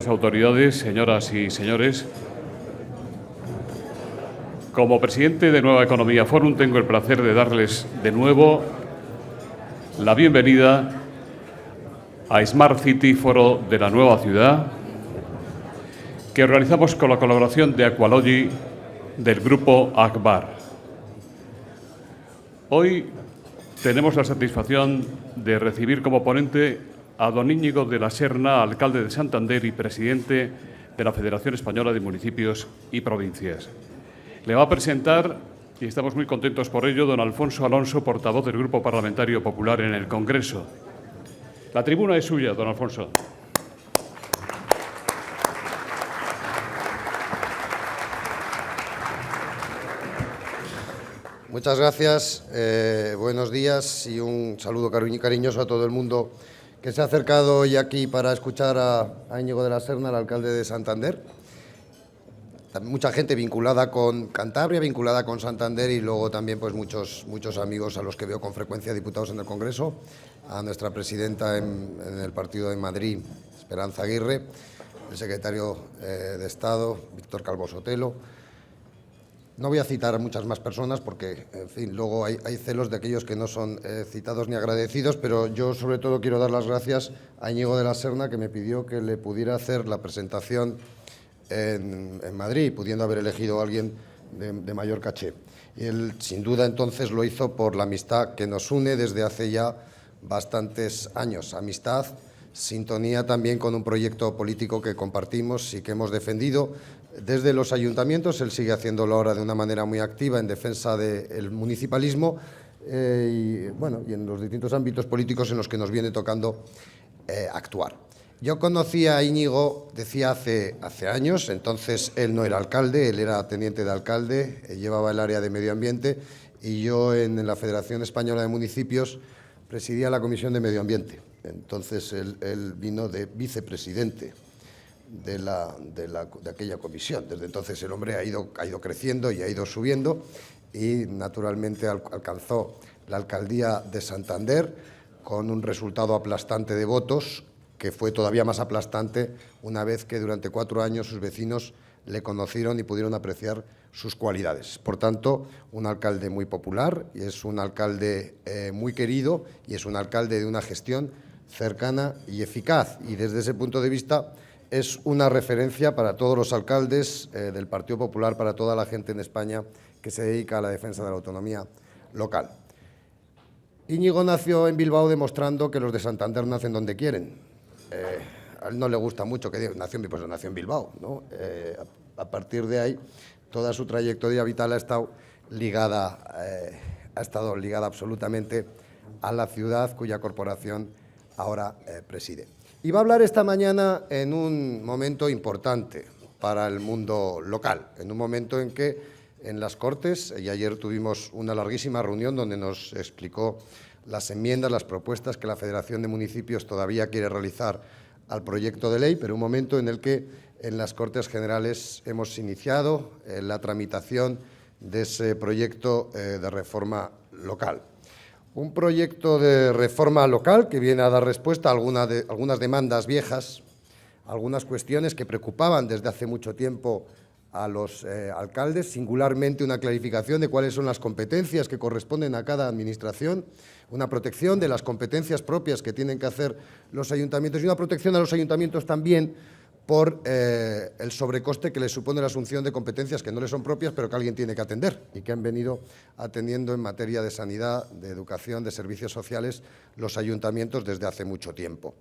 Autoridades, señoras y señores, como presidente de Nueva Economía Forum tengo el placer de darles de nuevo la bienvenida a Smart City, Foro de la Nueva Ciudad, que organizamos con la colaboración de Aqualogy del Grupo Akbar. Hoy tenemos la satisfacción de recibir como ponente a don Íñigo de la Serna, alcalde de Santander y presidente de la Federación Española de Municipios y Provincias. Le va a presentar, y estamos muy contentos por ello, don Alfonso Alonso, portavoz del Grupo Parlamentario Popular en el Congreso. La tribuna es suya, don Alfonso. Muchas gracias, buenos días y un saludo cariñoso a todo el mundo que se ha acercado hoy aquí para escuchar a Íñigo de la Serna, el alcalde de Santander. Mucha gente vinculada con Cantabria, vinculada con Santander y luego también pues muchos amigos a los que veo con frecuencia, diputados en el Congreso, a nuestra presidenta en el partido de Madrid, Esperanza Aguirre, el secretario de Estado, Víctor Calvo Sotelo. No voy a citar a muchas más personas porque, en fin, luego hay celos de aquellos que no son citados ni agradecidos, pero yo sobre todo quiero dar las gracias a Íñigo de la Serna, que me pidió que le pudiera hacer la presentación en Madrid, pudiendo haber elegido a alguien de mayor caché. Y él, sin duda, entonces lo hizo por la amistad que nos une desde hace ya bastantes años. Amistad, sintonía también con un proyecto político que compartimos y que hemos defendido desde los ayuntamientos. Él sigue haciéndolo ahora de una manera muy activa en defensa del municipalismo y en los distintos ámbitos políticos en los que nos viene tocando actuar. Yo conocí a Íñigo, decía, hace años. Entonces él no era alcalde, él era teniente de alcalde, llevaba el área de medio ambiente y yo en la Federación Española de Municipios presidía la Comisión de Medio Ambiente. Entonces él vino de vicepresidente de aquella comisión. Desde entonces el hombre ha ido creciendo y ha ido subiendo y naturalmente alcanzó la alcaldía de Santander con un resultado aplastante de votos, que fue todavía más aplastante una vez que durante 4 años sus vecinos le conocieron y pudieron apreciar sus cualidades. Por tanto, un alcalde muy popular, y es un alcalde muy querido y es un alcalde de una gestión cercana y eficaz. Y desde ese punto de vista es una referencia para todos los alcaldes del Partido Popular, para toda la gente en España que se dedica a la defensa de la autonomía local. Íñigo nació en Bilbao demostrando que los de Santander nacen donde quieren. A él no le gusta mucho que diga, nació en Bilbao, ¿no? A partir de ahí, toda su trayectoria vital ha estado ligada absolutamente a la ciudad cuya corporación ahora preside. Y va a hablar esta mañana en un momento importante para el mundo local, en un momento en que en las Cortes, y ayer tuvimos una larguísima reunión donde nos explicó las enmiendas, las propuestas que la Federación de Municipios todavía quiere realizar al proyecto de ley, pero un momento en el que en las Cortes Generales hemos iniciado la tramitación de ese proyecto de reforma local. Un proyecto de reforma local que viene a dar respuesta a algunas demandas viejas, algunas cuestiones que preocupaban desde hace mucho tiempo a los alcaldes, singularmente una clarificación de cuáles son las competencias que corresponden a cada administración, una protección de las competencias propias que tienen que hacer los ayuntamientos y una protección a los ayuntamientos también por el sobrecoste que les supone la asunción de competencias que no les son propias, pero que alguien tiene que atender y que han venido atendiendo en materia de sanidad, de educación, de servicios sociales los ayuntamientos desde hace mucho tiempo.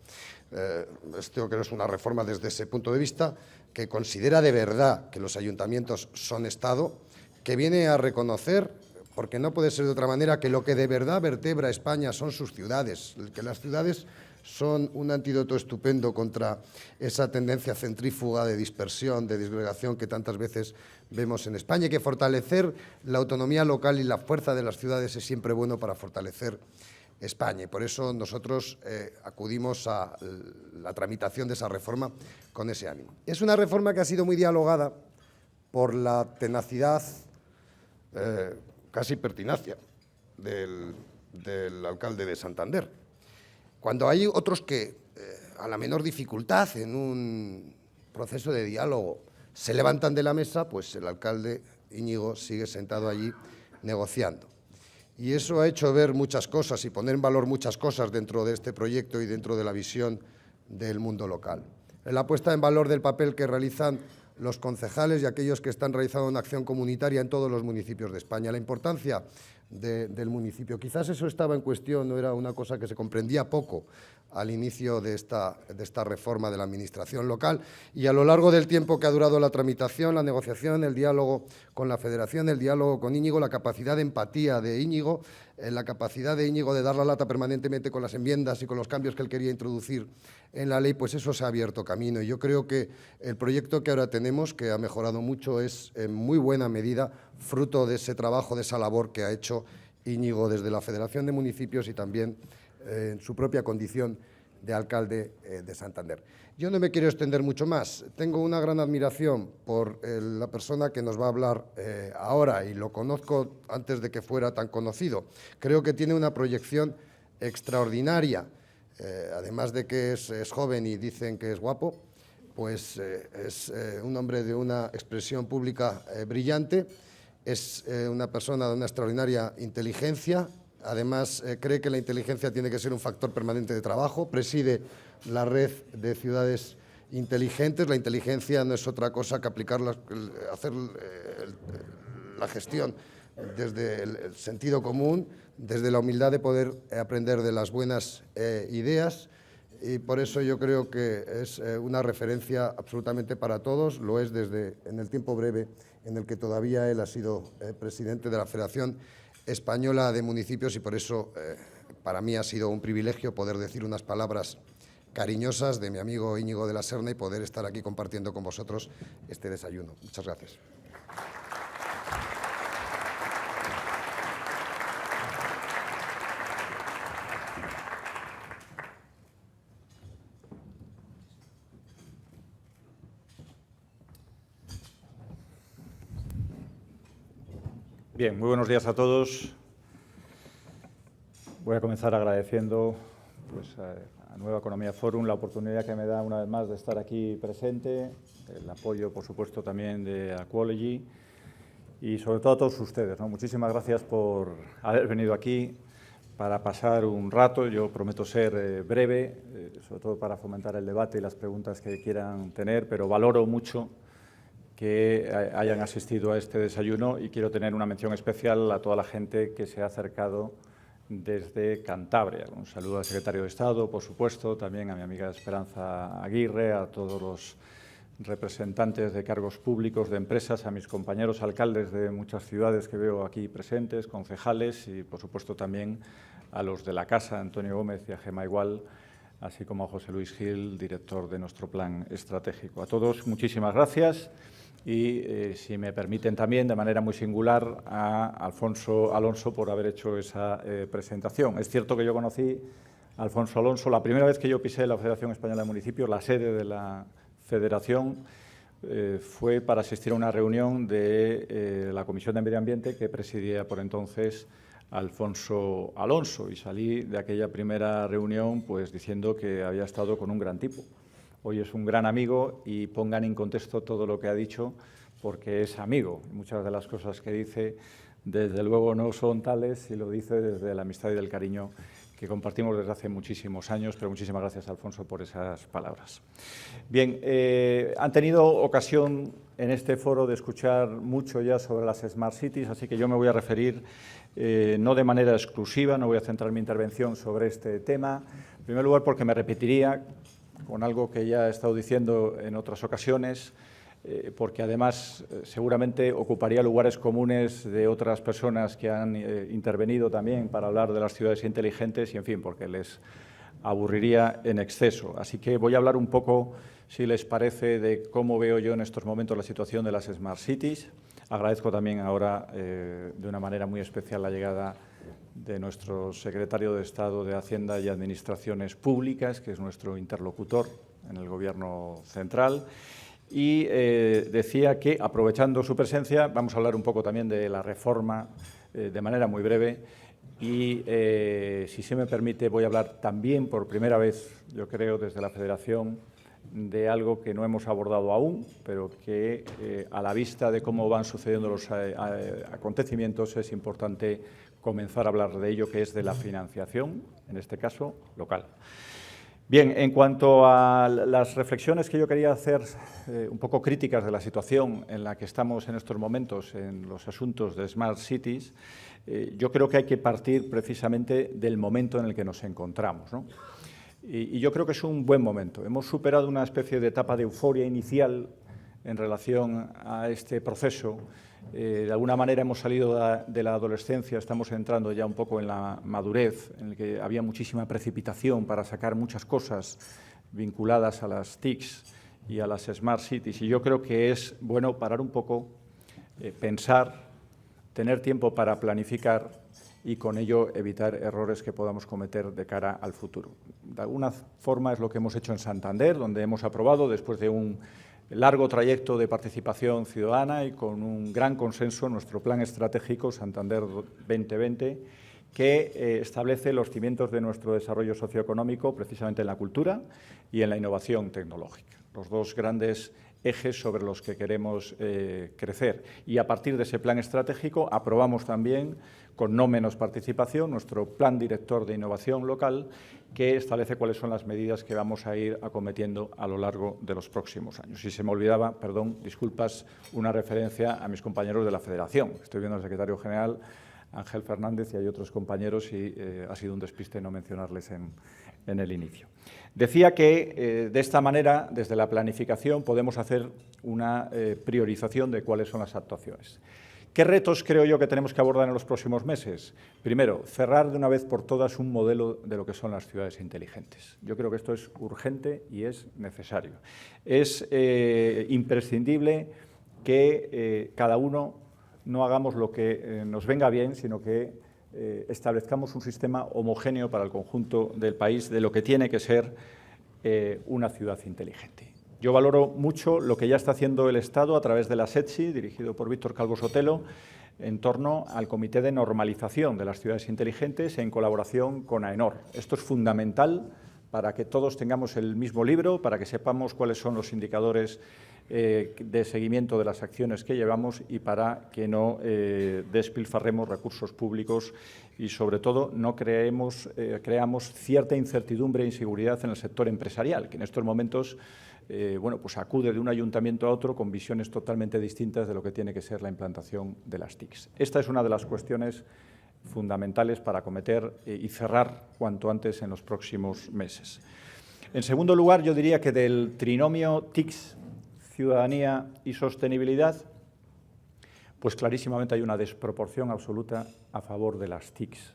Creo que es una reforma desde ese punto de vista que considera de verdad que los ayuntamientos son Estado, que viene a reconocer, porque no puede ser de otra manera, que lo que de verdad vertebra a España son sus ciudades, que las ciudades son un antídoto estupendo contra esa tendencia centrífuga de dispersión, de disgregación que tantas veces vemos en España, y que fortalecer la autonomía local y la fuerza de las ciudades es siempre bueno para fortalecer España. Y por eso nosotros acudimos a la tramitación de esa reforma con ese ánimo. Es una reforma que ha sido muy dialogada por la tenacidad, casi pertinacia, del alcalde de Santander. Cuando hay otros que, a la menor dificultad en un proceso de diálogo se levantan de la mesa, pues el alcalde Íñigo sigue sentado allí negociando. Y eso ha hecho ver muchas cosas y poner en valor muchas cosas dentro de este proyecto y dentro de la visión del mundo local. La puesta en valor del papel que realizan los concejales y aquellos que están realizando una acción comunitaria en todos los municipios de España. La importancia del municipio. Quizás eso estaba en cuestión, no era una cosa que se comprendía poco al inicio de esta reforma de la administración local, y a lo largo del tiempo que ha durado la tramitación, la negociación, el diálogo con la Federación, el diálogo con Íñigo, la capacidad de empatía de Íñigo, la capacidad de Íñigo de dar la lata permanentemente con las enmiendas y con los cambios que él quería introducir en la ley, pues eso se ha abierto camino. Y yo creo que el proyecto que ahora tenemos, que ha mejorado mucho, es en muy buena medida fruto de ese trabajo, de esa labor que ha hecho Íñigo desde la Federación de Municipios y también en su propia condición de alcalde de Santander. Yo no me quiero extender mucho más. Tengo una gran admiración por la persona que nos va a hablar ahora, y lo conozco antes de que fuera tan conocido. Creo que tiene una proyección extraordinaria, además de que es joven y dicen que es guapo, pues es un hombre de una expresión pública brillante, es una persona de una extraordinaria inteligencia. Además, cree que la inteligencia tiene que ser un factor permanente de trabajo, preside la red de ciudades inteligentes. La inteligencia no es otra cosa que hacer la gestión desde el sentido común, desde la humildad de poder aprender de las buenas ideas, y por eso yo creo que es una referencia absolutamente para todos. Lo es desde en el tiempo breve en el que todavía él ha sido presidente de la Federación Española de Municipios, y por eso para mí ha sido un privilegio poder decir unas palabras cariñosas de mi amigo Íñigo de la Serna y poder estar aquí compartiendo con vosotros este desayuno. Muchas gracias. Bien, muy buenos días a todos. Voy a comenzar agradeciendo a Nueva Economía Forum la oportunidad que me da una vez más de estar aquí presente, el apoyo, por supuesto, también de Aquology y sobre todo a todos ustedes, ¿no? Muchísimas gracias por haber venido aquí para pasar un rato. Yo prometo ser breve, sobre todo para fomentar el debate y las preguntas que quieran tener, pero valoro mucho que hayan asistido a este desayuno y quiero tener una mención especial a toda la gente que se ha acercado desde Cantabria. Un saludo al secretario de Estado, por supuesto, también a mi amiga Esperanza Aguirre, a todos los representantes de cargos públicos, de empresas, a mis compañeros alcaldes de muchas ciudades que veo aquí presentes, concejales y, por supuesto, también a los de la Casa, Antonio Gómez y a Gemma Igual, así como a José Luis Gil, director de nuestro plan estratégico. A todos, muchísimas gracias. Y, si me permiten también, de manera muy singular, a Alfonso Alonso por haber hecho esa presentación. Es cierto que yo conocí a Alfonso Alonso la primera vez que yo pisé la Federación Española de Municipios, la sede de la Federación, fue para asistir a una reunión de la Comisión de Medio Ambiente que presidía por entonces Alfonso Alonso, y salí de aquella primera reunión pues diciendo que había estado con un gran tipo. Hoy es un gran amigo y pongan en contexto todo lo que ha dicho, porque es amigo. Muchas de las cosas que dice, desde luego, no son tales y lo dice desde la amistad y del cariño que compartimos desde hace muchísimos años, pero muchísimas gracias, Alfonso, por esas palabras. Bien, han tenido ocasión en este foro de escuchar mucho ya sobre las Smart Cities, así que yo me voy a referir no de manera exclusiva, no voy a centrar mi intervención sobre este tema. En primer lugar, porque me repetiría con algo que ya he estado diciendo en otras ocasiones, porque además seguramente ocuparía lugares comunes de otras personas que han intervenido también para hablar de las ciudades inteligentes y, en fin, porque les aburriría en exceso. Así que voy a hablar un poco, si les parece, de cómo veo yo en estos momentos la situación de las Smart Cities. Agradezco también ahora de una manera muy especial la llegada de nuestro secretario de Estado de Hacienda y Administraciones Públicas, que es nuestro interlocutor en el Gobierno central. Y decía que, aprovechando su presencia, vamos a hablar un poco también de la reforma de manera muy breve. Y, si se me permite, voy a hablar también por primera vez, yo creo, desde la Federación, de algo que no hemos abordado aún, pero que a la vista de cómo van sucediendo los acontecimientos es importante comenzar a hablar de ello, que es de la financiación, en este caso local. Bien, en cuanto a las reflexiones que yo quería hacer, un poco críticas de la situación en la que estamos en estos momentos en los asuntos de Smart Cities, yo creo que hay que partir precisamente del momento en el que nos encontramos, ¿no? Y yo creo que es un buen momento. Hemos superado una especie de etapa de euforia inicial en relación a este proceso. De alguna manera hemos salido de la adolescencia, estamos entrando ya un poco en la madurez, en el que había muchísima precipitación para sacar muchas cosas vinculadas a las TICs y a las Smart Cities. Y yo creo que es bueno parar un poco, pensar, tener tiempo para planificar y con ello evitar errores que podamos cometer de cara al futuro. De alguna forma es lo que hemos hecho en Santander, donde hemos aprobado, después de un largo trayecto de participación ciudadana y con un gran consenso, nuestro plan estratégico Santander 2020, que establece los cimientos de nuestro desarrollo socioeconómico precisamente en la cultura y en la innovación tecnológica, los dos grandes ejes sobre los que queremos crecer. Y a partir de ese plan estratégico aprobamos también, con no menos participación, nuestro plan director de innovación local, que establece cuáles son las medidas que vamos a ir acometiendo a lo largo de los próximos años. Si se me olvidaba, perdón, disculpas, una referencia a mis compañeros de la Federación. Estoy viendo al secretario general, Ángel Fernández, y hay otros compañeros, y ha sido un despiste no mencionarles en el inicio. Decía que de esta manera, desde la planificación, podemos hacer una priorización de cuáles son las actuaciones. ¿Qué retos creo yo que tenemos que abordar en los próximos meses? Primero, cerrar de una vez por todas un modelo de lo que son las ciudades inteligentes. Yo creo que esto es urgente y es necesario. Es imprescindible que cada uno no hagamos lo que nos venga bien, sino que establezcamos un sistema homogéneo para el conjunto del país de lo que tiene que ser una ciudad inteligente. Yo valoro mucho lo que ya está haciendo el Estado a través de la SETSI, dirigido por Víctor Calvo Sotelo, en torno al Comité de Normalización de las Ciudades Inteligentes en colaboración con AENOR. Esto es fundamental para que todos tengamos el mismo libro, para que sepamos cuáles son los indicadores de seguimiento de las acciones que llevamos y para que no despilfarremos recursos públicos y, sobre todo, no creamos cierta incertidumbre e inseguridad en el sector empresarial, que en estos momentos bueno, pues acude de un ayuntamiento a otro con visiones totalmente distintas de lo que tiene que ser la implantación de las TICs. Esta es una de las cuestiones fundamentales para acometer y cerrar cuanto antes en los próximos meses. En segundo lugar, yo diría que del trinomio TICs, ciudadanía y sostenibilidad, pues clarísimamente hay una desproporción absoluta a favor de las TICs.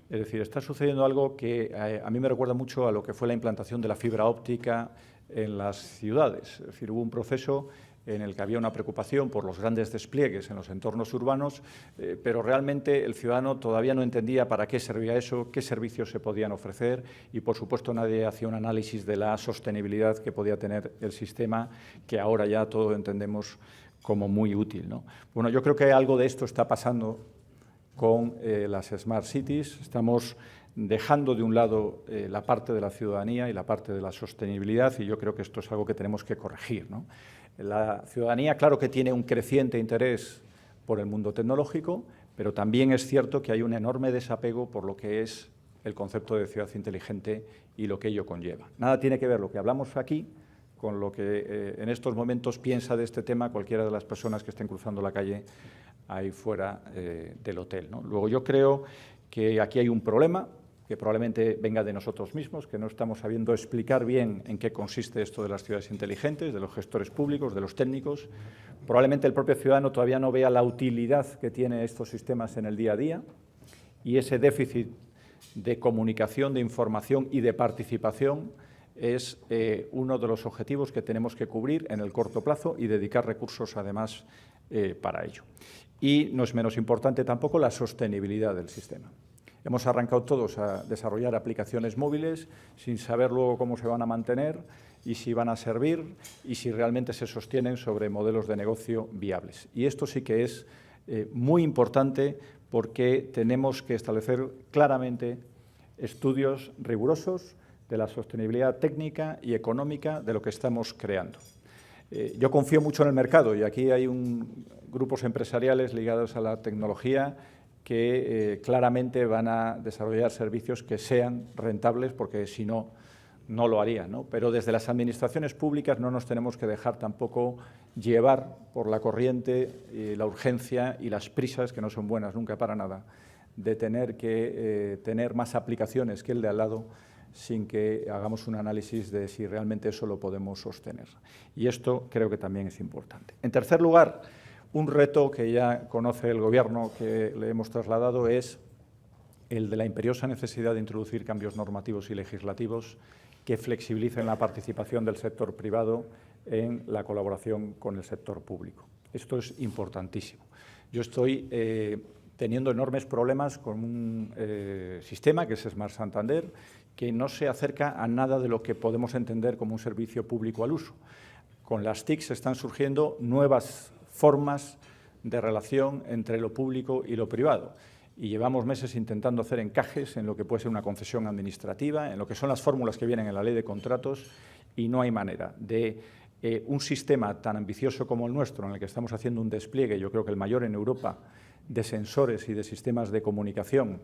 Es decir, está sucediendo algo que a mí me recuerda mucho a lo que fue la implantación de la fibra óptica en las ciudades. Es decir, hubo un proceso en el que había una preocupación por los grandes despliegues en los entornos urbanos, pero realmente el ciudadano todavía no entendía para qué servía eso, qué servicios se podían ofrecer y, por supuesto, nadie hacía un análisis de la sostenibilidad que podía tener el sistema, que ahora ya todos entendemos como muy útil, ¿no? Bueno, yo creo que algo de esto está pasando con las Smart Cities. Estamos dejando de un lado la parte de la ciudadanía y la parte de la sostenibilidad, y yo creo que esto es algo que tenemos que corregir, ¿no? La ciudadanía, claro que tiene un creciente interés por el mundo tecnológico, pero también es cierto que hay un enorme desapego por lo que es el concepto de ciudad inteligente y lo que ello conlleva. Nada tiene que ver lo que hablamos aquí con lo que en estos momentos piensa de este tema cualquiera de las personas que estén cruzando la calle ahí fuera del hotel, ¿no? Luego, yo creo que aquí hay un problema que probablemente venga de nosotros mismos, que no estamos sabiendo explicar bien en qué consiste esto de las ciudades inteligentes, de los gestores públicos, de los técnicos. Probablemente el propio ciudadano todavía no vea la utilidad que tienen estos sistemas en el día a día, y ese déficit de comunicación, de información y de participación es uno de los objetivos que tenemos que cubrir en el corto plazo y dedicar recursos, además, para ello. Y no es menos importante tampoco la sostenibilidad del sistema. Hemos arrancado todos a desarrollar aplicaciones móviles sin saber luego cómo se van a mantener y si van a servir y si realmente se sostienen sobre modelos de negocio viables. Y esto sí que es muy importante, porque tenemos que establecer claramente estudios rigurosos de la sostenibilidad técnica y económica de lo que estamos creando. Yo confío mucho en el mercado y aquí hay grupos empresariales ligados a la tecnología que claramente van a desarrollar servicios que sean rentables, porque si no, no lo harían, ¿no? Pero desde las administraciones públicas no nos tenemos que dejar tampoco llevar por la corriente, la urgencia y las prisas, que no son buenas nunca para nada, de tener que tener más aplicaciones que el de al lado, sin que hagamos un análisis de si realmente eso lo podemos sostener. Y esto creo que también es importante. En tercer lugar, un reto que ya conoce el Gobierno, que le hemos trasladado, es el de la imperiosa necesidad de introducir cambios normativos y legislativos que flexibilicen la participación del sector privado en la colaboración con el sector público. Esto es importantísimo. Yo estoy teniendo enormes problemas con un sistema, que es Smart Santander, que no se acerca a nada de lo que podemos entender como un servicio público al uso. Con las TICs están surgiendo nuevas formas de relación entre lo público y lo privado. Y llevamos meses intentando hacer encajes en lo que puede ser una concesión administrativa, en lo que son las fórmulas que vienen en la ley de contratos, y no hay manera de un sistema tan ambicioso como el nuestro, en el que estamos haciendo un despliegue, yo creo que el mayor en Europa, de sensores y de sistemas de comunicación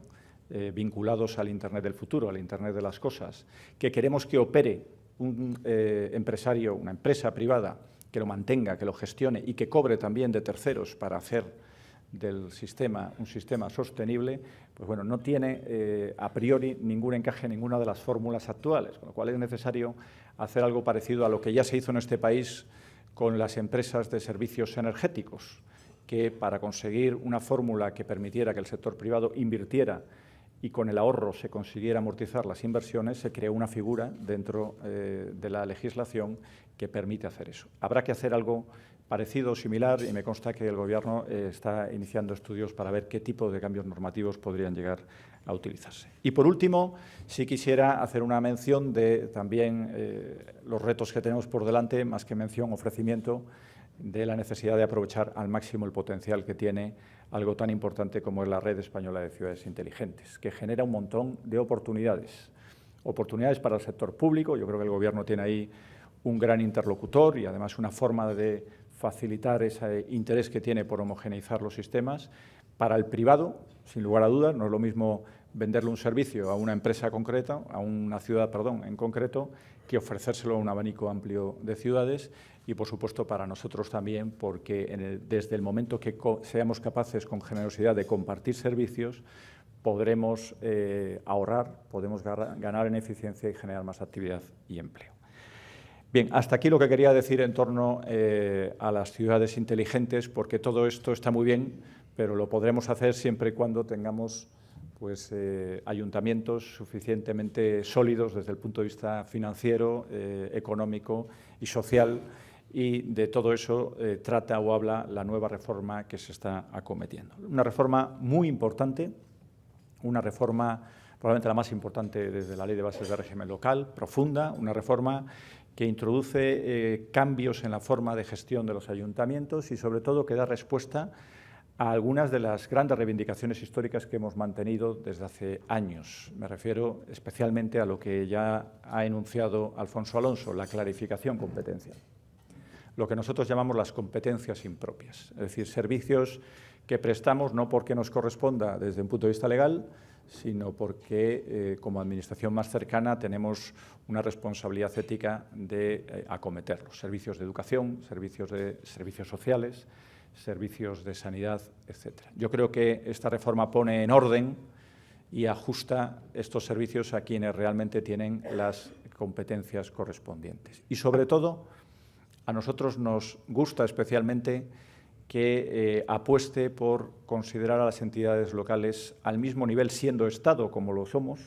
vinculados al Internet del futuro, al Internet de las cosas, que queremos que opere un empresario, una empresa privada, que lo mantenga, que lo gestione y que cobre también de terceros para hacer del sistema un sistema sostenible, pues bueno, no tiene a priori ningún encaje en ninguna de las fórmulas actuales, con lo cual es necesario hacer algo parecido a lo que ya se hizo en este país con las empresas de servicios energéticos, que para conseguir una fórmula que permitiera que el sector privado invirtiera y con el ahorro se consiguiera amortizar las inversiones, se creó una figura dentro de la legislación que permite hacer eso. Habrá que hacer algo parecido o similar, y me consta que el Gobierno está iniciando estudios para ver qué tipo de cambios normativos podrían llegar a utilizarse. Y, por último, sí quisiera hacer una mención de también los retos que tenemos por delante, más que mención, ofrecimiento, de la necesidad de aprovechar al máximo el potencial que tiene algo tan importante como es la Red Española de Ciudades Inteligentes, que genera un montón de oportunidades. Oportunidades para el sector público. Yo creo que el Gobierno tiene ahí un gran interlocutor y, además, una forma de facilitar ese interés que tiene por homogeneizar los sistemas. Para el privado, sin lugar a dudas, no es lo mismo venderle un servicio a una empresa concreta, a una ciudad, en concreto, que ofrecérselo a un abanico amplio de ciudades. Y, por supuesto, para nosotros también, porque desde el momento que seamos capaces, con generosidad, de compartir servicios, podremos ahorrar, podemos ganar en eficiencia y generar más actividad y empleo. Bien, hasta aquí lo que quería decir en torno a las ciudades inteligentes, porque todo esto está muy bien, pero lo podremos hacer siempre y cuando tengamos ayuntamientos suficientemente sólidos desde el punto de vista financiero, económico y social, y de todo eso trata o habla la nueva reforma que se está acometiendo. Una reforma muy importante, una reforma probablemente la más importante desde la Ley de Bases de Régimen Local, profunda, una reforma que introduce cambios en la forma de gestión de los ayuntamientos y, sobre todo, que da respuesta a algunas de las grandes reivindicaciones históricas que hemos mantenido desde hace años. Me refiero especialmente a lo que ya ha enunciado Alfonso Alonso, la clarificación competencial. Lo que nosotros llamamos las competencias impropias, es decir, servicios que prestamos no porque nos corresponda desde un punto de vista legal, sino porque como administración más cercana tenemos una responsabilidad ética de acometerlos. Servicios de educación, servicios sociales, servicios de sanidad, etc. Yo creo que esta reforma pone en orden y ajusta estos servicios a quienes realmente tienen las competencias correspondientes. Y, sobre todo, a nosotros nos gusta especialmente que apueste por considerar a las entidades locales al mismo nivel, siendo Estado como lo somos,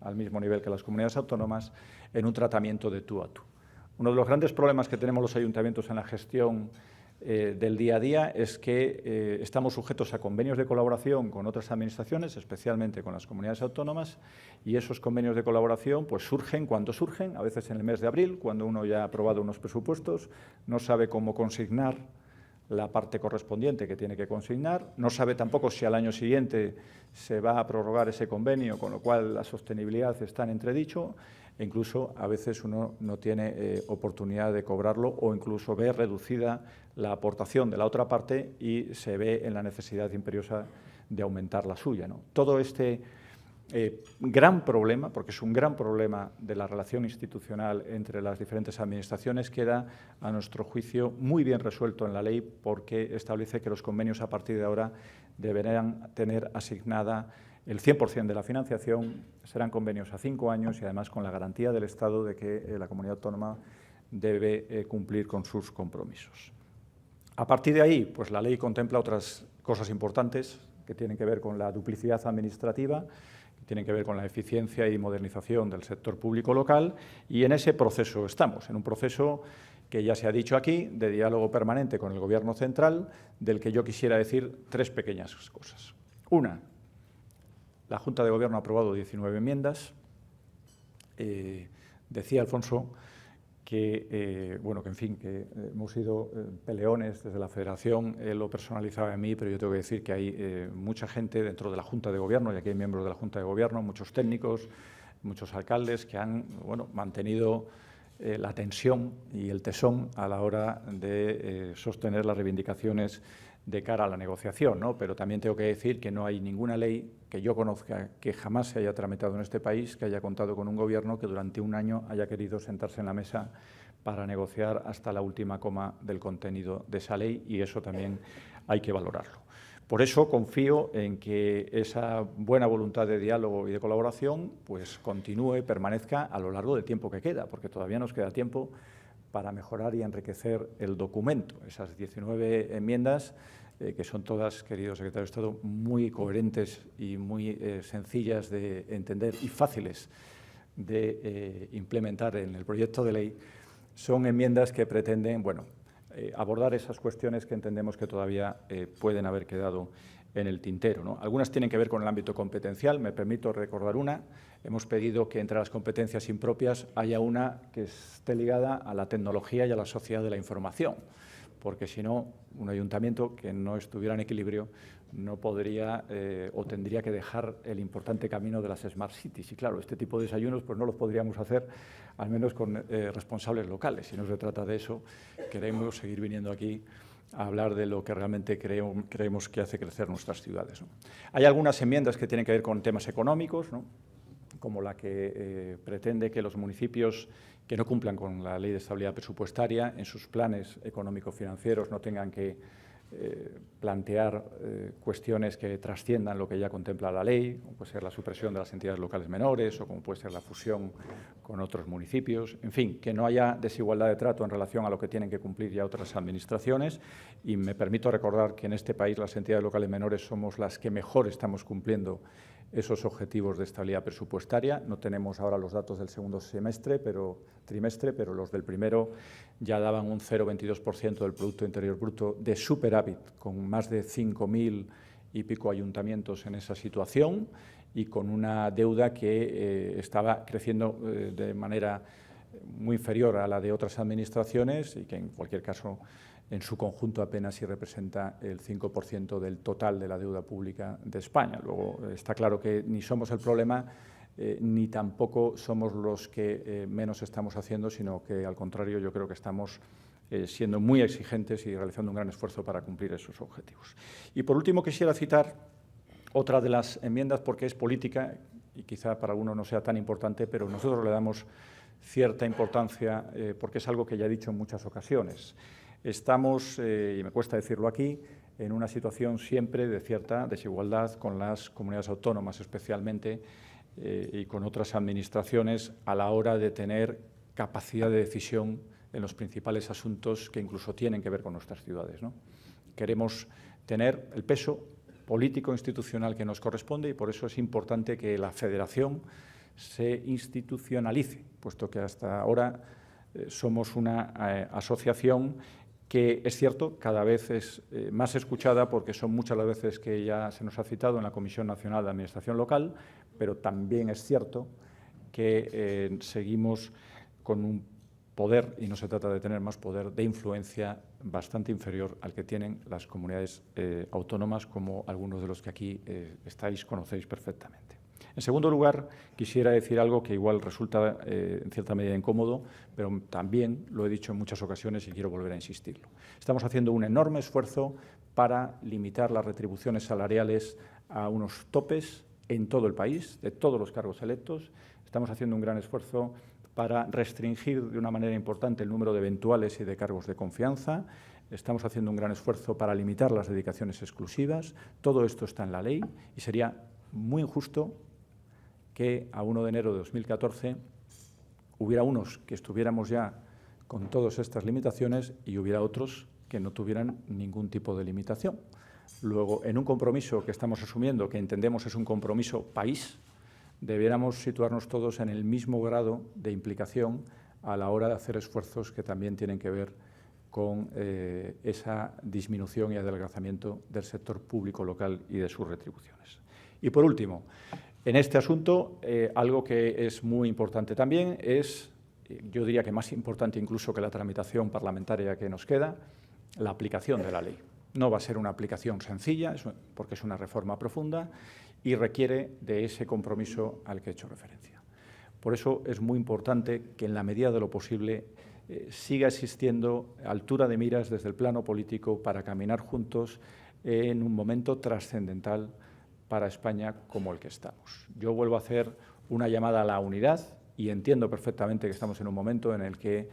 al mismo nivel que las comunidades autónomas, en un tratamiento de tú a tú. Uno de los grandes problemas que tenemos los ayuntamientos en la gestión del día a día es que estamos sujetos a convenios de colaboración con otras administraciones, especialmente con las comunidades autónomas, y esos convenios de colaboración pues surgen cuando surgen, a veces en el mes de abril, cuando uno ya ha aprobado unos presupuestos, no sabe cómo consignar la parte correspondiente que tiene que consignar, no sabe tampoco si al año siguiente se va a prorrogar ese convenio, con lo cual la sostenibilidad está en entredicho. e incluso a veces uno no tiene oportunidad de cobrarlo o incluso ve reducida la aportación de la otra parte y se ve en la necesidad imperiosa de aumentar la suya, ¿no? Todo este gran problema, porque es un gran problema de la relación institucional entre las diferentes administraciones, queda, a nuestro juicio, muy bien resuelto en la ley, porque establece que los convenios a partir de ahora deberán tener asignada el 100% de la financiación, serán convenios a 5 años y además con la garantía del Estado de que la comunidad autónoma debe cumplir con sus compromisos. A partir de ahí, pues la ley contempla otras cosas importantes que tienen que ver con la duplicidad administrativa, que tienen que ver con la eficiencia y modernización del sector público local, y en ese proceso estamos, en un proceso que ya se ha dicho aquí, de diálogo permanente con el Gobierno central, del que yo quisiera decir 3 pequeñas cosas. Una, la Junta de Gobierno ha aprobado 19 enmiendas. Decía Alfonso que, bueno, que en fin, que hemos sido peleones desde la Federación, él lo personalizaba en mí, pero yo tengo que decir que hay mucha gente dentro de la Junta de Gobierno, y aquí hay miembros de la Junta de Gobierno, muchos técnicos, muchos alcaldes que han, bueno, mantenido la tensión y el tesón a la hora de sostener las reivindicaciones de cara a la negociación, ¿no? Pero también tengo que decir que no hay ninguna ley que yo conozca que jamás se haya tramitado en este país que haya contado con un Gobierno que durante un año haya querido sentarse en la mesa para negociar hasta la última coma del contenido de esa ley, y eso también hay que valorarlo. Por eso confío en que esa buena voluntad de diálogo y de colaboración pues continúe y permanezca a lo largo del tiempo que queda, porque todavía nos queda tiempo para mejorar y enriquecer el documento. Esas 19 enmiendas, que son todas, querido secretario de Estado, muy coherentes y muy sencillas de entender y fáciles de implementar en el proyecto de ley, son enmiendas que pretenden, bueno, abordar esas cuestiones que entendemos que todavía pueden haber quedado en el tintero, ¿no? Algunas tienen que ver con el ámbito competencial, me permito recordar una. Hemos pedido que entre las competencias impropias haya una que esté ligada a la tecnología y a la sociedad de la información, porque si no, un ayuntamiento que no estuviera en equilibrio no podría o tendría que dejar el importante camino de las Smart Cities. Y claro, este tipo de desayunos pues no los podríamos hacer, al menos con responsables locales. Si no se trata de eso, queremos seguir viniendo aquí a hablar de lo que realmente creemos que hace crecer nuestras ciudades, ¿no? Hay algunas enmiendas que tienen que ver con temas económicos, ¿no? Como la que pretende que los municipios que no cumplan con la Ley de Estabilidad Presupuestaria en sus planes económico-financieros no tengan que plantear cuestiones que trasciendan lo que ya contempla la ley, como puede ser la supresión de las entidades locales menores o como puede ser la fusión con otros municipios. En fin, que no haya desigualdad de trato en relación a lo que tienen que cumplir ya otras administraciones. Y me permito recordar que en este país las entidades locales menores somos las que mejor estamos cumpliendo esos objetivos de estabilidad presupuestaria. No tenemos ahora los datos del segundo trimestre, pero los del primero ya daban un 0,22% del Producto Interior Bruto de superávit, con más de 5.000 y pico ayuntamientos en esa situación y con una deuda que estaba creciendo de manera muy inferior a la de otras administraciones y que, en cualquier caso, en su conjunto apenas si representa el 5% del total de la deuda pública de España. Luego, está claro que ni somos el problema ni tampoco somos los que menos estamos haciendo, sino que, al contrario, yo creo que estamos siendo muy exigentes y realizando un gran esfuerzo para cumplir esos objetivos. Y, por último, quisiera citar otra de las enmiendas porque es política y quizá para algunos no sea tan importante, pero nosotros le damos cierta importancia porque es algo que ya he dicho en muchas ocasiones. Estamos, y me cuesta decirlo aquí, en una situación siempre de cierta desigualdad con las comunidades autónomas especialmente y con otras administraciones a la hora de tener capacidad de decisión en los principales asuntos que incluso tienen que ver con nuestras ciudades, ¿no? Queremos tener el peso político institucional que nos corresponde y por eso es importante que la Federación se institucionalice, puesto que hasta ahora somos una asociación que, es cierto, cada vez es más escuchada porque son muchas las veces que ya se nos ha citado en la Comisión Nacional de Administración Local, pero también es cierto que seguimos con un poder, y no se trata de tener más poder, de influencia bastante inferior al que tienen las comunidades autónomas, como algunos de los que aquí conocéis perfectamente. En segundo lugar, quisiera decir algo que igual resulta en cierta medida incómodo, pero también lo he dicho en muchas ocasiones y quiero volver a insistirlo. Estamos haciendo un enorme esfuerzo para limitar las retribuciones salariales a unos topes en todo el país, de todos los cargos electos. Estamos haciendo un gran esfuerzo para restringir de una manera importante el número de eventuales y de cargos de confianza. Estamos haciendo un gran esfuerzo para limitar las dedicaciones exclusivas. Todo esto está en la ley y sería muy injusto que a 1 de enero de 2014 hubiera unos que estuviéramos ya con todas estas limitaciones y hubiera otros que no tuvieran ningún tipo de limitación. Luego, en un compromiso que estamos asumiendo, que entendemos es un compromiso país, debiéramos situarnos todos en el mismo grado de implicación a la hora de hacer esfuerzos que también tienen que ver con esa disminución y adelgazamiento del sector público local y de sus retribuciones. Y por último, en este asunto, algo que es muy importante también es, yo diría que más importante incluso que la tramitación parlamentaria que nos queda, la aplicación de la ley. No va a ser una aplicación sencilla, porque es una reforma profunda y requiere de ese compromiso al que he hecho referencia. Por eso es muy importante que, en la medida de lo posible, siga existiendo altura de miras desde el plano político para caminar juntos en un momento trascendental para España como el que estamos. Yo vuelvo a hacer una llamada a la unidad y entiendo perfectamente que estamos en un momento en el que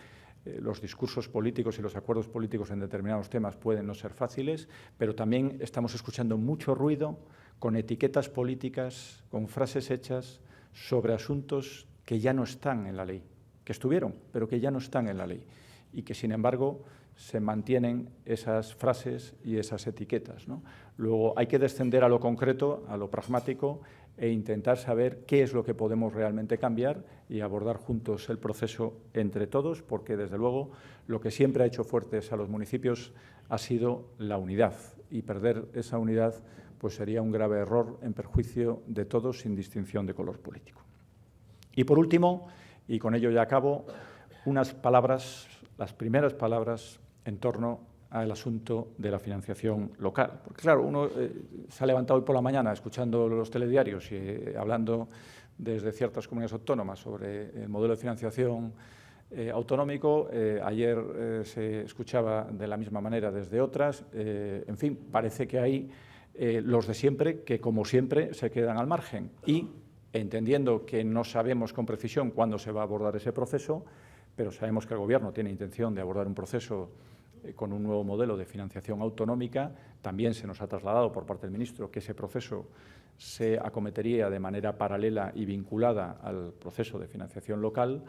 los discursos políticos y los acuerdos políticos en determinados temas pueden no ser fáciles, pero también estamos escuchando mucho ruido con etiquetas políticas, con frases hechas sobre asuntos que ya no están en la ley, que estuvieron, pero que ya no están en la ley y que, sin embargo, se mantienen esas frases y esas etiquetas, ¿no? Luego hay que descender a lo concreto, a lo pragmático e intentar saber qué es lo que podemos realmente cambiar y abordar juntos el proceso entre todos, porque, desde luego, lo que siempre ha hecho fuertes a los municipios ha sido la unidad, y perder esa unidad pues sería un grave error en perjuicio de todos, sin distinción de color político. Y, por último, y con ello ya acabo, unas palabras, las primeras palabras en torno al asunto de la financiación local. Porque, claro, uno se ha levantado hoy por la mañana escuchando los telediarios y hablando desde ciertas comunidades autónomas sobre el modelo de financiación autonómico. Ayer se escuchaba de la misma manera desde otras. En fin, parece que hay los de siempre que, como siempre, se quedan al margen. Y, entendiendo que no sabemos con precisión cuándo se va a abordar ese proceso, pero sabemos que el Gobierno tiene intención de abordar un proceso con un nuevo modelo de financiación autonómica. También se nos ha trasladado por parte del ministro que ese proceso se acometería de manera paralela y vinculada al proceso de financiación local.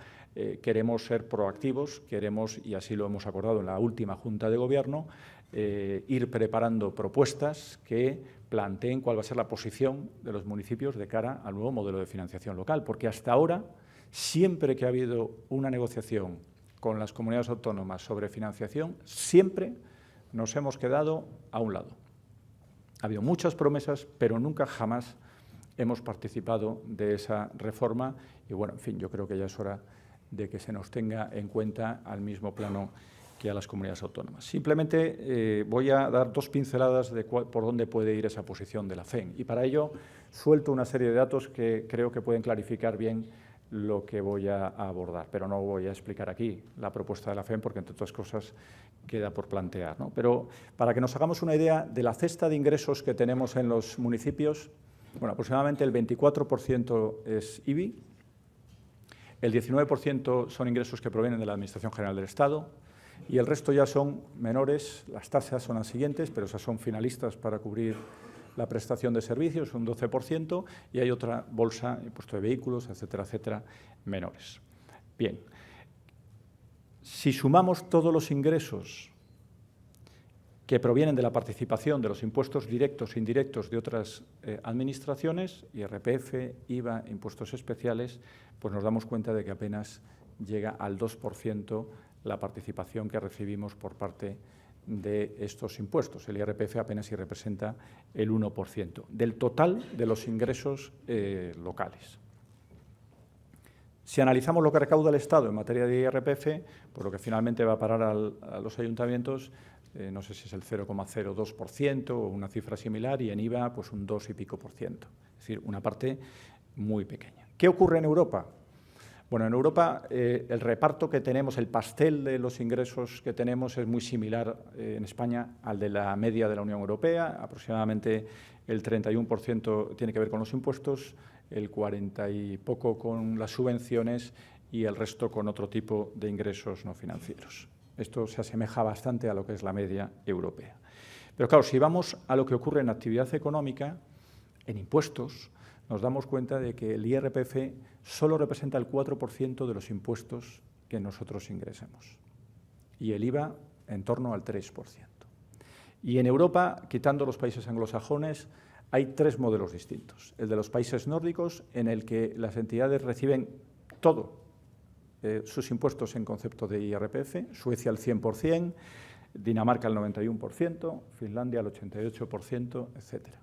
Queremos ser proactivos, queremos, y así lo hemos acordado en la última Junta de Gobierno, ir preparando propuestas que planteen cuál va a ser la posición de los municipios de cara al nuevo modelo de financiación local, porque hasta ahora, siempre que ha habido una negociación con las comunidades autónomas sobre financiación, siempre nos hemos quedado a un lado. Ha habido muchas promesas, pero nunca jamás hemos participado de esa reforma y, bueno, en fin, yo creo que ya es hora de que se nos tenga en cuenta al mismo plano que a las comunidades autónomas. Simplemente voy a dar dos pinceladas de por dónde puede ir esa posición de la FEN y, para ello, suelto una serie de datos que creo que pueden clarificar bien lo que voy a abordar, pero no voy a explicar aquí la propuesta de la FEN porque, entre otras cosas, queda por plantear, ¿no? Pero para que nos hagamos una idea de la cesta de ingresos que tenemos en los municipios, bueno, aproximadamente el 24% es IBI, el 19% son ingresos que provienen de la Administración General del Estado y el resto ya son menores. Las tasas son las siguientes, pero esas son finalistas para cubrir la prestación de servicios, un 12%, y hay otra bolsa, impuesto de vehículos, etcétera, etcétera, menores. Bien, si sumamos todos los ingresos que provienen de la participación de los impuestos directos e indirectos de otras administraciones, IRPF, IVA, impuestos especiales, pues nos damos cuenta de que apenas llega al 2% la participación que recibimos por parte de estos impuestos. El IRPF apenas si representa el 1% del total de los ingresos locales. Si analizamos lo que recauda el Estado en materia de IRPF, por lo que finalmente va a parar a los ayuntamientos, no sé si es el 0,02% o una cifra similar, y en IVA pues un 2 y pico %. Es decir, una parte muy pequeña. ¿Qué ocurre en Europa? Bueno, en Europa el reparto que tenemos, el pastel de los ingresos que tenemos es muy similar en España al de la media de la Unión Europea. Aproximadamente el 31% tiene que ver con los impuestos, el 40 y poco con las subvenciones y el resto con otro tipo de ingresos no financieros. Esto se asemeja bastante a lo que es la media europea. Pero claro, si vamos a lo que ocurre en actividad económica, en impuestos, nos damos cuenta de que el IRPF solo representa el 4% de los impuestos que nosotros ingresamos y el IVA en torno al 3%. Y en Europa, quitando los países anglosajones, hay 3 modelos distintos. El de los países nórdicos, en el que las entidades reciben todo sus impuestos en concepto de IRPF, Suecia al 100%, Dinamarca al 91%, Finlandia al 88%, etcétera.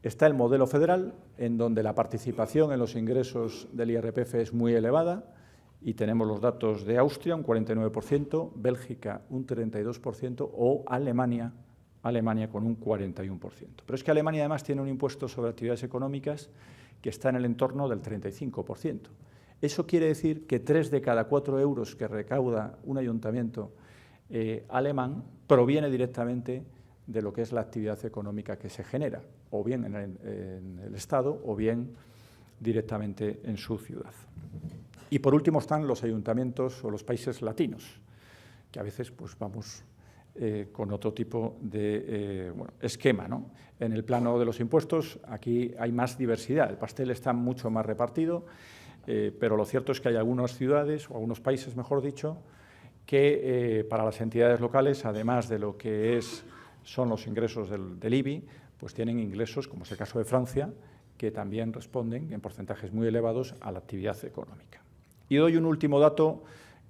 Está el modelo federal, en donde la participación en los ingresos del IRPF es muy elevada, y tenemos los datos de Austria, un 49%, Bélgica un 32% o Alemania con un 41%. Pero es que Alemania además tiene un impuesto sobre actividades económicas que está en el entorno del 35%. Eso quiere decir que 3 de cada 4 euros que recauda un ayuntamiento alemán proviene directamente de lo que es la actividad económica que se genera, o bien en el Estado o bien directamente en su ciudad. Y por último están los ayuntamientos o los países latinos, que a veces pues vamos con otro tipo de esquema, ¿no? En el plano de los impuestos aquí hay más diversidad, el pastel está mucho más repartido, pero lo cierto es que hay algunas ciudades, o algunos países mejor dicho, que para las entidades locales, además de lo que son los ingresos del IBI, pues tienen ingresos, como es el caso de Francia, que también responden en porcentajes muy elevados a la actividad económica. Y doy un último dato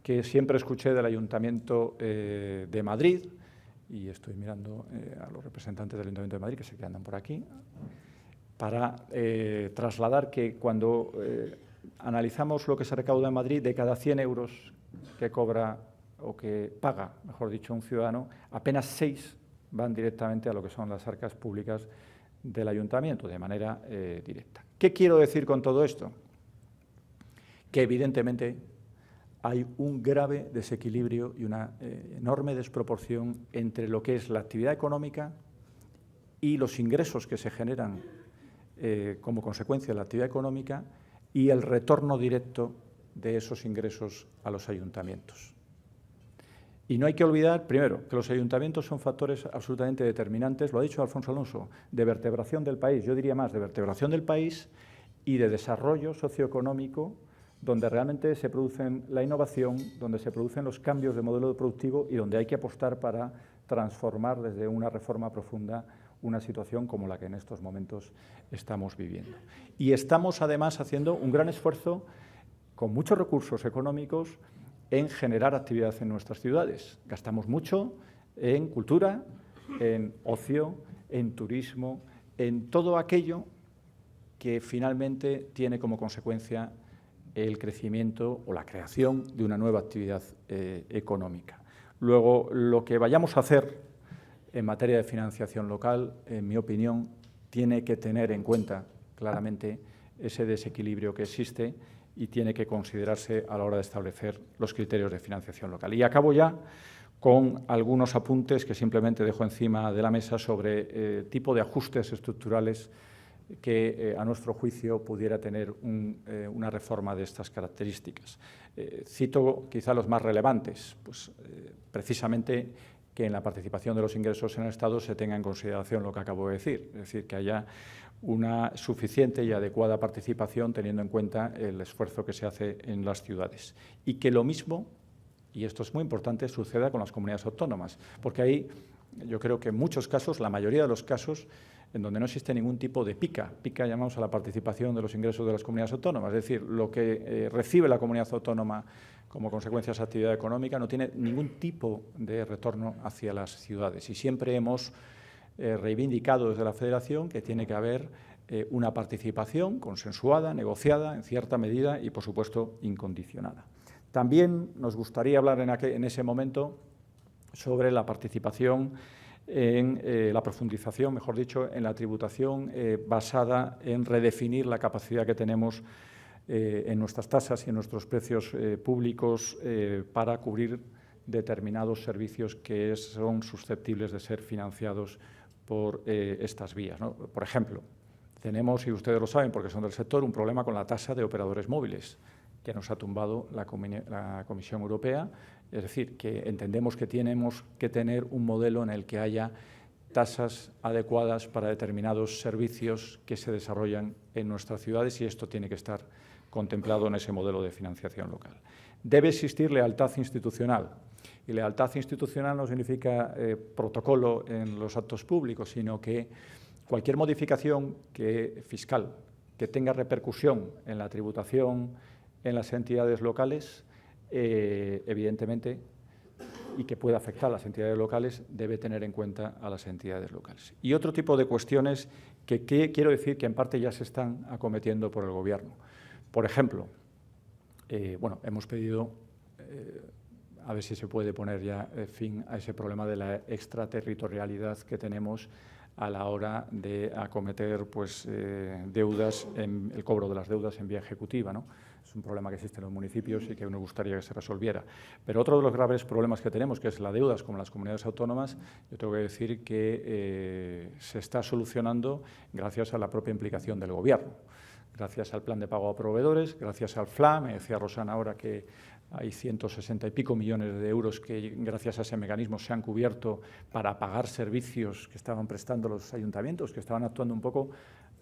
que siempre escuché del Ayuntamiento de Madrid, y estoy mirando a los representantes del Ayuntamiento de Madrid, que sé que andan por aquí, para trasladar que cuando analizamos lo que se recauda en Madrid, de cada 100 euros que cobra o que paga, mejor dicho, un ciudadano, apenas 6 van directamente a lo que son las arcas públicas del ayuntamiento, de manera directa. ¿Qué quiero decir con todo esto? Que evidentemente hay un grave desequilibrio y una enorme desproporción entre lo que es la actividad económica y los ingresos que se generan como consecuencia de la actividad económica y el retorno directo de esos ingresos a los ayuntamientos. Y no hay que olvidar, primero, que los ayuntamientos son factores absolutamente determinantes, lo ha dicho Alfonso Alonso, de vertebración del país, yo diría más, de vertebración del país y de desarrollo socioeconómico, donde realmente se produce la innovación, donde se producen los cambios de modelo productivo y donde hay que apostar para transformar desde una reforma profunda una situación como la que en estos momentos estamos viviendo. Y estamos además haciendo un gran esfuerzo con muchos recursos económicos en generar actividad en nuestras ciudades. Gastamos mucho en cultura, en ocio, en turismo, en todo aquello que finalmente tiene como consecuencia el crecimiento o la creación de una nueva actividad económica. Luego, lo que vayamos a hacer en materia de financiación local, en mi opinión, tiene que tener en cuenta claramente ese desequilibrio que existe y tiene que considerarse a la hora de establecer los criterios de financiación local. Y acabo ya con algunos apuntes que simplemente dejo encima de la mesa sobre tipo de ajustes estructurales que a nuestro juicio pudiera tener una reforma de estas características. Cito quizá los más relevantes, pues precisamente que en la participación de los ingresos en el Estado se tenga en consideración lo que acabo de decir, es decir, que haya una suficiente y adecuada participación teniendo en cuenta el esfuerzo que se hace en las ciudades. Y que lo mismo, y esto es muy importante, suceda con las comunidades autónomas, porque ahí yo creo que en muchos casos, la mayoría de los casos, en donde no existe ningún tipo de pica llamamos a la participación de los ingresos de las comunidades autónomas, es decir, lo que recibe la comunidad autónoma como consecuencia de esa actividad económica no tiene ningún tipo de retorno hacia las ciudades. Y siempre hemos reivindicado desde la Federación que tiene que haber una participación consensuada, negociada, en cierta medida y, por supuesto, incondicionada. También nos gustaría hablar en ese momento sobre la participación en la profundización, mejor dicho, en la tributación basada en redefinir la capacidad que tenemos en nuestras tasas y en nuestros precios públicos para cubrir determinados servicios que son susceptibles de ser financiados por estas vías, ¿no? Por ejemplo, tenemos, y ustedes lo saben porque son del sector, un problema con la tasa de operadores móviles que nos ha tumbado la Comisión Europea. Es decir, que entendemos que tenemos que tener un modelo en el que haya tasas adecuadas para determinados servicios que se desarrollan en nuestras ciudades y esto tiene que estar contemplado en ese modelo de financiación local. Debe existir lealtad institucional. Y lealtad institucional no significa protocolo en los actos públicos, sino que cualquier modificación fiscal que tenga repercusión en la tributación en las entidades locales, evidentemente, y que pueda afectar a las entidades locales, debe tener en cuenta a las entidades locales. Y otro tipo de cuestiones que quiero decir que en parte ya se están acometiendo por el Gobierno. Por ejemplo, hemos pedido, a ver si se puede poner ya fin a ese problema de la extraterritorialidad que tenemos a la hora de acometer deudas, el cobro de las deudas en vía ejecutiva, ¿no? Es un problema que existe en los municipios y que nos gustaría que se resolviera. Pero otro de los graves problemas que tenemos, que es la deuda con las comunidades autónomas, yo tengo que decir que se está solucionando gracias a la propia implicación del Gobierno, gracias al plan de pago a proveedores, gracias al FLA. Me decía Rosana ahora que hay 160 y pico millones de euros que, gracias a ese mecanismo, se han cubierto para pagar servicios que estaban prestando los ayuntamientos, que estaban actuando un poco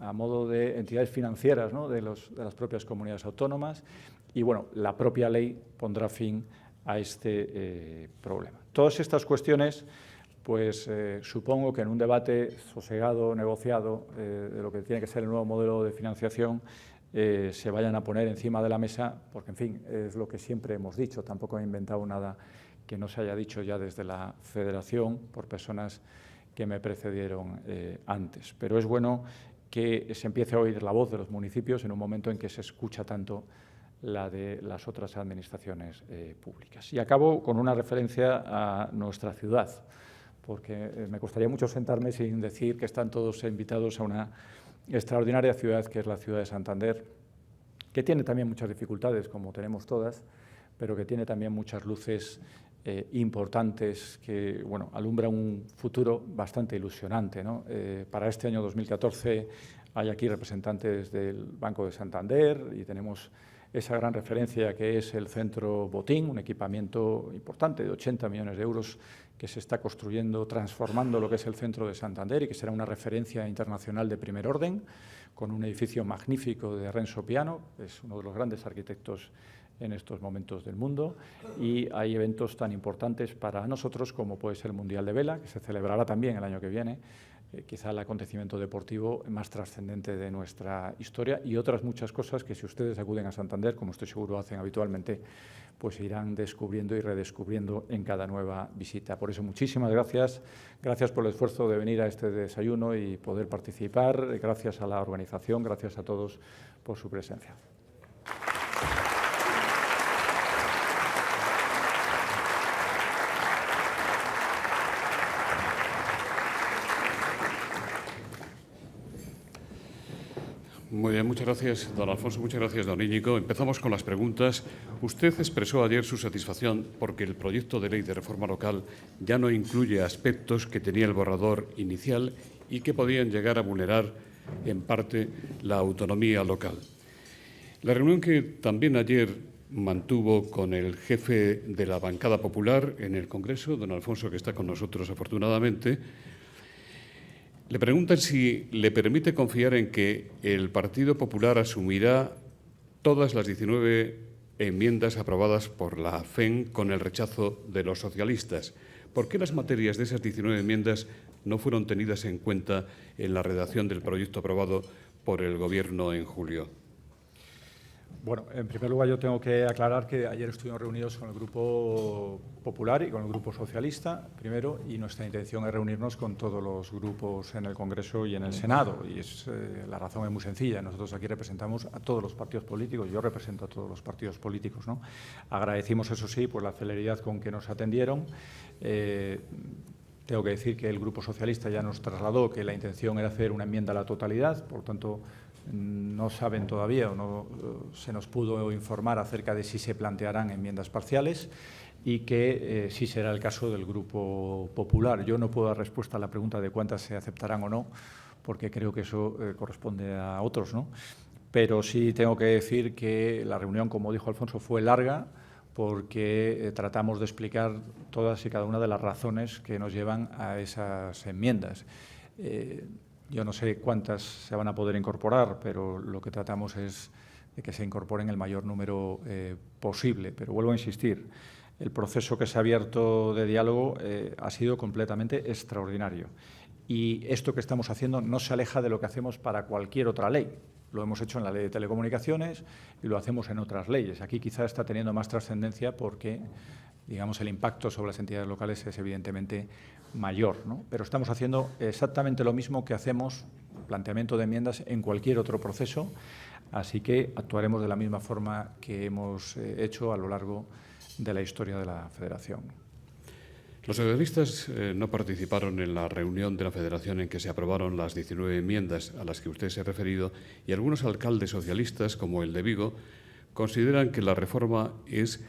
a modo de entidades financieras, ¿no?, de las propias comunidades autónomas. Y, bueno, la propia ley pondrá fin a este problema. Todas estas cuestiones, supongo que en un debate sosegado, negociado, de lo que tiene que ser el nuevo modelo de financiación, se vayan a poner encima de la mesa, porque, en fin, es lo que siempre hemos dicho. Tampoco he inventado nada que no se haya dicho ya desde la Federación por personas que me precedieron antes. Pero es bueno que se empiece a oír la voz de los municipios en un momento en que se escucha tanto la de las otras administraciones públicas. Y acabo con una referencia a nuestra ciudad, porque me costaría mucho sentarme sin decir que están todos invitados a una extraordinaria ciudad que es la ciudad de Santander, que tiene también muchas dificultades, como tenemos todas, pero que tiene también muchas luces importantes que, bueno, alumbran un futuro bastante ilusionante, ¿no? Para este año 2014 hay aquí representantes del Banco de Santander y tenemos esa gran referencia que es el Centro Botín, un equipamiento importante de 80 millones de euros que se está construyendo, transformando lo que es el centro de Santander y que será una referencia internacional de primer orden, con un edificio magnífico de Renzo Piano, es uno de los grandes arquitectos en estos momentos del mundo, y hay eventos tan importantes para nosotros como puede ser el Mundial de Vela, que se celebrará también el año que viene, quizá el acontecimiento deportivo más trascendente de nuestra historia, y otras muchas cosas que, si ustedes acuden a Santander, como estoy seguro hacen habitualmente, pues irán descubriendo y redescubriendo en cada nueva visita. Por eso, muchísimas gracias. Gracias por el esfuerzo de venir a este desayuno y poder participar. Gracias a la organización, gracias a todos por su presencia. Muy bien, muchas gracias, don Alfonso, muchas gracias, don Íñigo. Empezamos con las preguntas. Usted expresó ayer su satisfacción porque el proyecto de ley de reforma local ya no incluye aspectos que tenía el borrador inicial y que podían llegar a vulnerar en parte la autonomía local. La reunión que también ayer mantuvo con el jefe de la bancada popular en el Congreso, don Alfonso, que está con nosotros afortunadamente, le preguntan si le permite confiar en que el Partido Popular asumirá todas las 19 enmiendas aprobadas por la FEN con el rechazo de los socialistas. ¿Por qué las materias de esas 19 enmiendas no fueron tenidas en cuenta en la redacción del proyecto aprobado por el Gobierno en julio? Bueno, en primer lugar yo tengo que aclarar que ayer estuvimos reunidos con el Grupo Popular y con el Grupo Socialista, primero, y nuestra intención es reunirnos con todos los grupos en el Congreso y en el Senado. Y la razón es muy sencilla. Nosotros aquí representamos a todos los partidos políticos, yo represento a todos los partidos políticos, ¿no? Agradecimos, eso sí, pues la celeridad con que nos atendieron. Tengo que decir que el Grupo Socialista ya nos trasladó que la intención era hacer una enmienda a la totalidad, por lo tanto, no saben todavía o no se nos pudo informar acerca de si se plantearán enmiendas parciales y que sí será el caso del Grupo Popular. Yo no puedo dar respuesta a la pregunta de cuántas se aceptarán o no, porque creo que eso corresponde a otros, ¿no? Pero sí tengo que decir que la reunión, como dijo Alfonso, fue larga, porque tratamos de explicar todas y cada una de las razones que nos llevan a esas enmiendas. Yo no sé cuántas se van a poder incorporar, pero lo que tratamos es de que se incorporen el mayor número posible. Pero vuelvo a insistir, el proceso que se ha abierto de diálogo ha sido completamente extraordinario. Y esto que estamos haciendo no se aleja de lo que hacemos para cualquier otra ley. Lo hemos hecho en la Ley de Telecomunicaciones y lo hacemos en otras leyes. Aquí quizá está teniendo más trascendencia porque, digamos, el impacto sobre las entidades locales es evidentemente mayor, ¿no? Pero estamos haciendo exactamente lo mismo que hacemos, planteamiento de enmiendas, en cualquier otro proceso, así que actuaremos de la misma forma que hemos hecho a lo largo de la historia de la Federación. Los socialistas no participaron en la reunión de la Federación en que se aprobaron las 19 enmiendas a las que usted se ha referido, y algunos alcaldes socialistas, como el de Vigo, consideran que la reforma es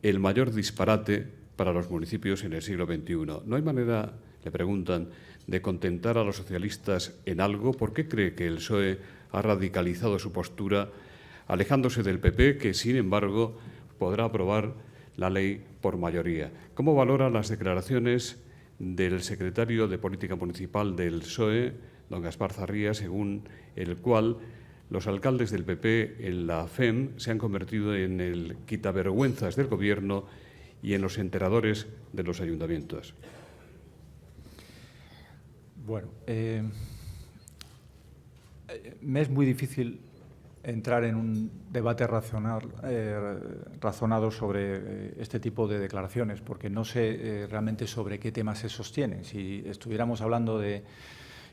el mayor disparate para los municipios en el siglo XXI. ¿No hay manera, le preguntan, de contentar a los socialistas en algo? ¿Por qué cree que el PSOE ha radicalizado su postura, alejándose del PP, que, sin embargo, podrá aprobar la ley por mayoría? ¿Cómo valora las declaraciones del secretario de Política Municipal del PSOE, don Gaspar Zarría, según el cual los alcaldes del PP en la FEM se han convertido en el quitavergüenzas del Gobierno y en los enteradores de los ayuntamientos? Bueno, me es muy difícil entrar en un debate razonado sobre este tipo de declaraciones, porque no sé realmente sobre qué temas se sostienen. Si estuviéramos hablando de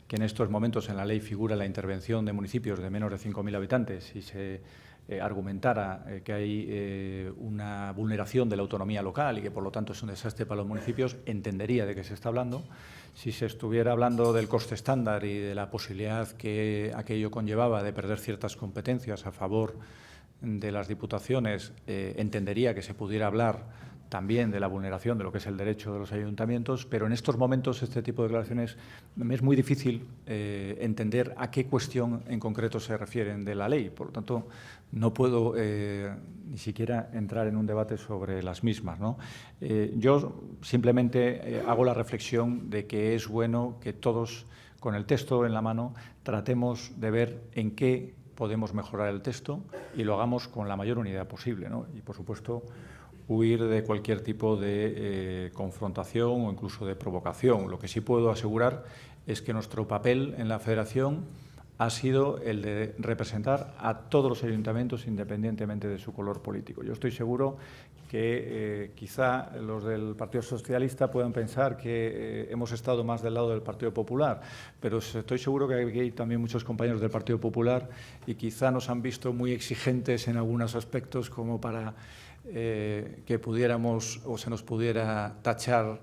que en estos momentos en la ley figura la intervención de municipios de menos de 5.000 habitantes y se argumentara que hay una vulneración de la autonomía local y que, por lo tanto, es un desastre para los municipios, entendería de qué se está hablando. Si se estuviera hablando del coste estándar y de la posibilidad que aquello conllevaba de perder ciertas competencias a favor de las diputaciones, entendería que se pudiera hablar también de la vulneración de lo que es el derecho de los ayuntamientos, pero en estos momentos este tipo de declaraciones me es muy difícil entender a qué cuestión en concreto se refieren de la ley. Por lo tanto, no puedo ni siquiera entrar en un debate sobre las mismas, ¿no? Yo simplemente hago la reflexión de que es bueno que todos, con el texto en la mano, tratemos de ver en qué podemos mejorar el texto y lo hagamos con la mayor unidad posible, ¿no? Y, por supuesto, huir de cualquier tipo de confrontación o incluso de provocación. Lo que sí puedo asegurar es que nuestro papel en la Federación ha sido el de representar a todos los ayuntamientos independientemente de su color político. Yo estoy seguro que quizá los del Partido Socialista puedan pensar que hemos estado más del lado del Partido Popular, pero estoy seguro que hay también muchos compañeros del Partido Popular y quizá nos han visto muy exigentes en algunos aspectos como para que pudiéramos o se nos pudiera tachar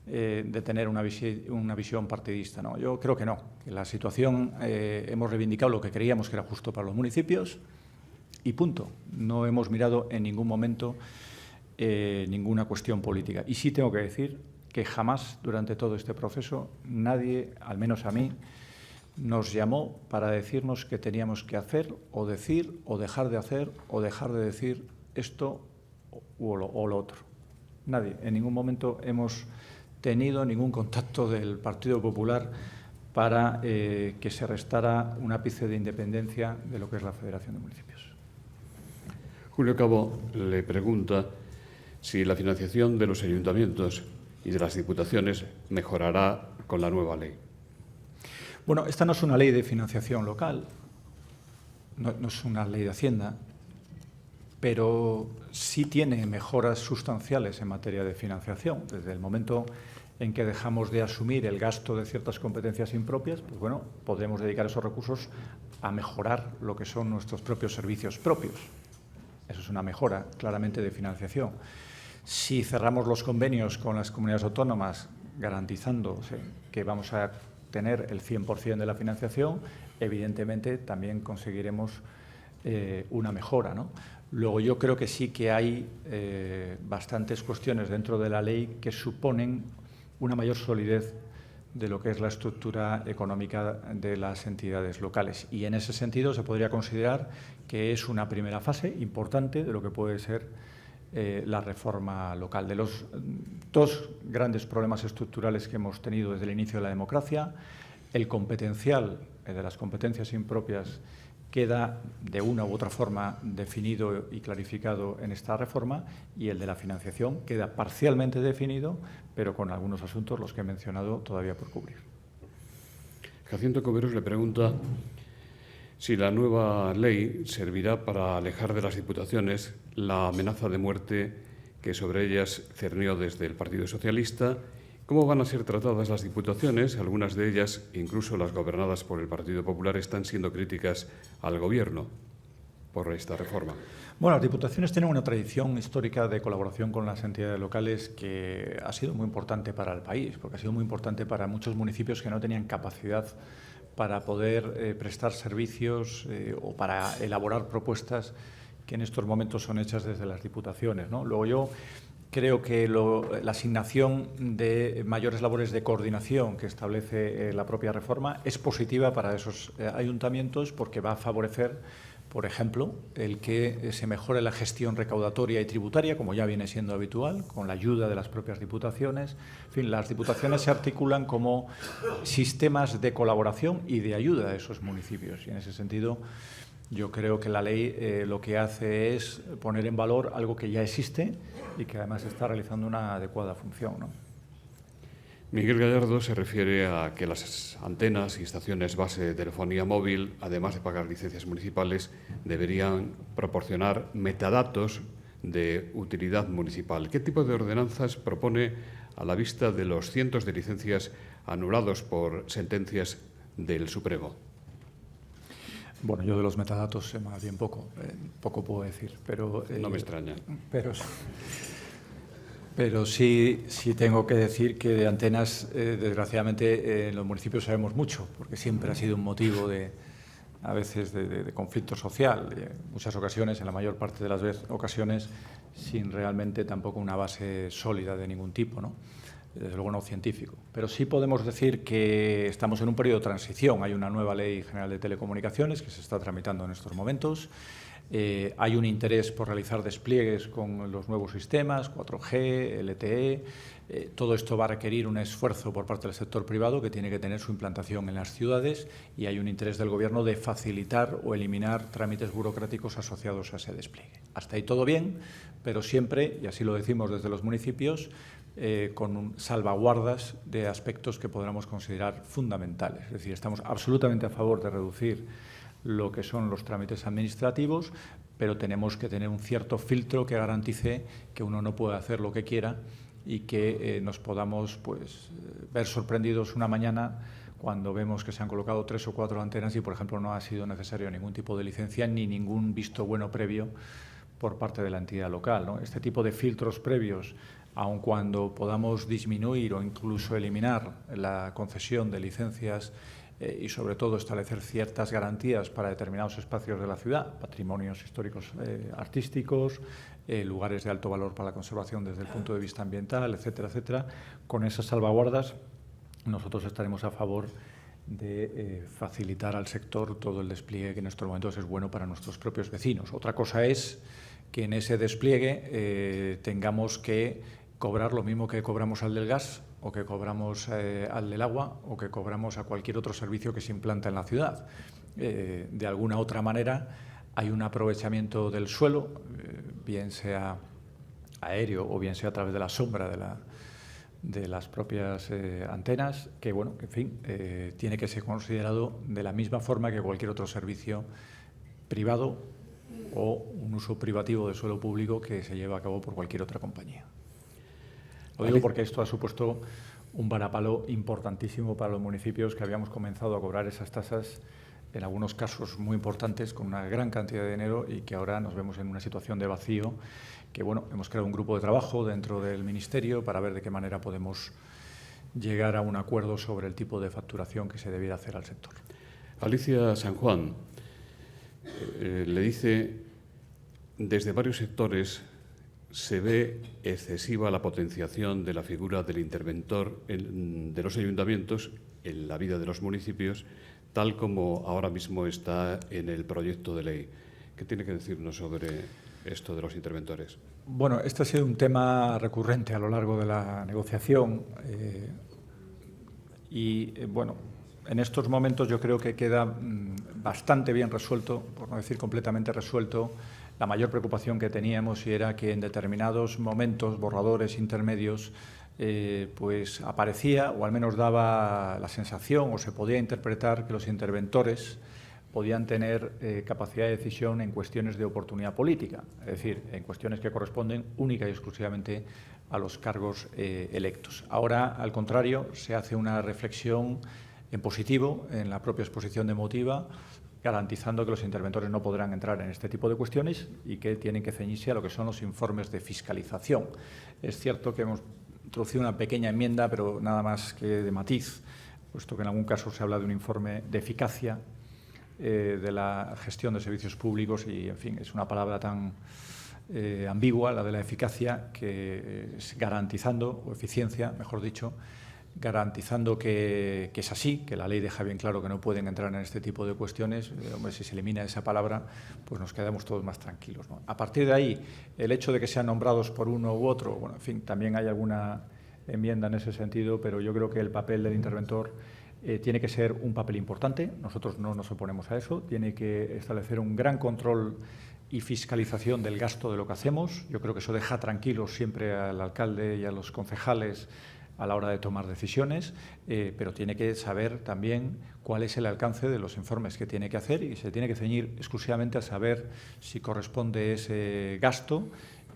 de tener una visión partidista, ¿no? Yo creo que no, que la situación hemos reivindicado lo que creíamos que era justo para los municipios y punto. No hemos mirado en ningún momento ninguna cuestión política. Y sí tengo que decir que jamás durante todo este proceso nadie, al menos a mí, nos llamó para decirnos que teníamos que hacer o decir o dejar de hacer o dejar de decir esto o lo otro. Nadie. En ningún momento hemos tenido ningún contacto del Partido Popular para que se restara un ápice de independencia de lo que es la Federación de Municipios. Julio Cabo le pregunta si la financiación de los ayuntamientos y de las diputaciones mejorará con la nueva ley. Bueno, esta no es una ley de financiación local, no es una ley de Hacienda, pero sí tiene mejoras sustanciales en materia de financiación. Desde el momento en que dejamos de asumir el gasto de ciertas competencias impropias, pues bueno, podremos dedicar esos recursos a mejorar lo que son nuestros propios servicios propios. Eso es una mejora claramente de financiación. Si cerramos los convenios con las comunidades autónomas garantizándose que vamos a tener el 100% de la financiación, evidentemente también conseguiremos una mejora, ¿no? Luego yo creo que sí que hay bastantes cuestiones dentro de la ley que suponen una mayor solidez de lo que es la estructura económica de las entidades locales. Y en ese sentido se podría considerar que es una primera fase importante de lo que puede ser la reforma local. De los dos grandes problemas estructurales que hemos tenido desde el inicio de la democracia, el competencial de las competencias impropias queda de una u otra forma definido y clarificado en esta reforma, y el de la financiación queda parcialmente definido, pero con algunos asuntos, los que he mencionado, todavía por cubrir. Jacinto Coveros le pregunta si la nueva ley servirá para alejar de las diputaciones la amenaza de muerte que sobre ellas cernió desde el Partido Socialista. ¿Cómo van a ser tratadas las diputaciones? Algunas de ellas, incluso las gobernadas por el Partido Popular, están siendo críticas al Gobierno por esta reforma. Bueno, las diputaciones tienen una tradición histórica de colaboración con las entidades locales que ha sido muy importante para el país, porque ha sido muy importante para muchos municipios que no tenían capacidad para poder prestar servicios o para elaborar propuestas que en estos momentos son hechas desde las diputaciones, ¿no? Luego yo creo que la asignación de mayores labores de coordinación que establece la propia reforma es positiva para esos ayuntamientos, porque va a favorecer, por ejemplo, el que se mejore la gestión recaudatoria y tributaria, como ya viene siendo habitual, con la ayuda de las propias diputaciones. En fin, las diputaciones se articulan como sistemas de colaboración y de ayuda a esos municipios. Y en ese sentido, yo creo que la ley lo que hace es poner en valor algo que ya existe y que además está realizando una adecuada función, ¿no? Miguel Gallardo se refiere a que las antenas y estaciones base de telefonía móvil, además de pagar licencias municipales, deberían proporcionar metadatos de utilidad municipal. ¿Qué tipo de ordenanzas propone a la vista de los cientos de licencias anulados por sentencias del Supremo? Bueno, yo de los metadatos sé más bien poco puedo decir, pero… no me extraña. Pero sí tengo que decir que de antenas, desgraciadamente, en los municipios sabemos mucho, porque siempre ha sido un motivo a veces de conflicto social, en muchas ocasiones, en la mayor parte de las ocasiones, sin realmente tampoco una base sólida de ningún tipo, ¿no? Desde luego no científico. Pero sí podemos decir que estamos en un periodo de transición. Hay una nueva Ley General de Telecomunicaciones que se está tramitando en estos momentos. Hay un interés por realizar despliegues con los nuevos sistemas, 4G, LTE. Todo esto va a requerir un esfuerzo por parte del sector privado, que tiene que tener su implantación en las ciudades, y hay un interés del Gobierno de facilitar o eliminar trámites burocráticos asociados a ese despliegue. Hasta ahí todo bien, pero siempre, y así lo decimos desde los municipios, con salvaguardas de aspectos que podamos considerar fundamentales. Es decir, estamos absolutamente a favor de reducir lo que son los trámites administrativos, pero tenemos que tener un cierto filtro que garantice que uno no puede hacer lo que quiera y que nos podamos ver sorprendidos una mañana cuando vemos que se han colocado 3 o 4 antenas y, por ejemplo, no ha sido necesario ningún tipo de licencia ni ningún visto bueno previo por parte de la entidad local, ¿no? Este tipo de filtros previos, aun cuando podamos disminuir o incluso eliminar la concesión de licencias y, sobre todo, establecer ciertas garantías para determinados espacios de la ciudad, patrimonios históricos artísticos, lugares de alto valor para la conservación desde el punto de vista ambiental, etcétera, etcétera. Con esas salvaguardas, nosotros estaremos a favor de facilitar al sector todo el despliegue que en estos momentos es bueno para nuestros propios vecinos. Otra cosa es que en ese despliegue tengamos que cobrar lo mismo que cobramos al del gas, o que cobramos al del agua, o que cobramos a cualquier otro servicio que se implanta en la ciudad. De alguna otra manera hay un aprovechamiento del suelo, bien sea aéreo o bien sea a través de la sombra de las propias antenas, que, bueno, en fin, tiene que ser considerado de la misma forma que cualquier otro servicio privado o un uso privativo de suelo público que se lleva a cabo por cualquier otra compañía. Lo digo porque esto ha supuesto un varapalo importantísimo para los municipios, que habíamos comenzado a cobrar esas tasas, en algunos casos muy importantes, con una gran cantidad de dinero, y que ahora nos vemos en una situación de vacío, que, bueno, hemos creado un grupo de trabajo dentro del Ministerio para ver de qué manera podemos llegar a un acuerdo sobre el tipo de facturación que se debiera hacer al sector. Alicia San Juan le dice, desde varios sectores se ve excesiva la potenciación de la figura del interventor de los ayuntamientos en la vida de los municipios, tal como ahora mismo está en el proyecto de ley. ¿Qué tiene que decirnos sobre esto de los interventores? Bueno, este ha sido un tema recurrente a lo largo de la negociación bueno, en estos momentos yo creo que queda bastante bien resuelto, por no decir completamente resuelto, la mayor preocupación que teníamos, y era que en determinados momentos, borradores intermedios, pues aparecía, o al menos daba la sensación, o se podía interpretar, que los interventores podían tener capacidad de decisión en cuestiones de oportunidad política, es decir, en cuestiones que corresponden única y exclusivamente a los cargos electos. Ahora, al contrario, se hace una reflexión en positivo en la propia exposición de motiva, garantizando que los interventores no podrán entrar en este tipo de cuestiones y que tienen que ceñirse a lo que son los informes de fiscalización. Es cierto que hemos introducido una pequeña enmienda, pero nada más que de matiz, puesto que en algún caso se habla de un informe de eficacia de la gestión de servicios públicos y, en fin, es una palabra tan ambigua, la de la eficacia, que es garantizando, o eficiencia, mejor dicho, garantizando que es así, que la ley deja bien claro que no pueden entrar en este tipo de cuestiones. Hombre, si se elimina esa palabra, pues nos quedamos todos más tranquilos, ¿no? A partir de ahí, el hecho de que sean nombrados por uno u otro, bueno, en fin, también hay alguna enmienda en ese sentido, pero yo creo que el papel del interventor tiene que ser un papel importante. Nosotros no nos oponemos a eso. Tiene que establecer un gran control y fiscalización del gasto de lo que hacemos. Yo creo que eso deja tranquilos siempre al alcalde y a los concejales a la hora de tomar decisiones, pero tiene que saber también cuál es el alcance de los informes que tiene que hacer, y se tiene que ceñir exclusivamente a saber si corresponde ese gasto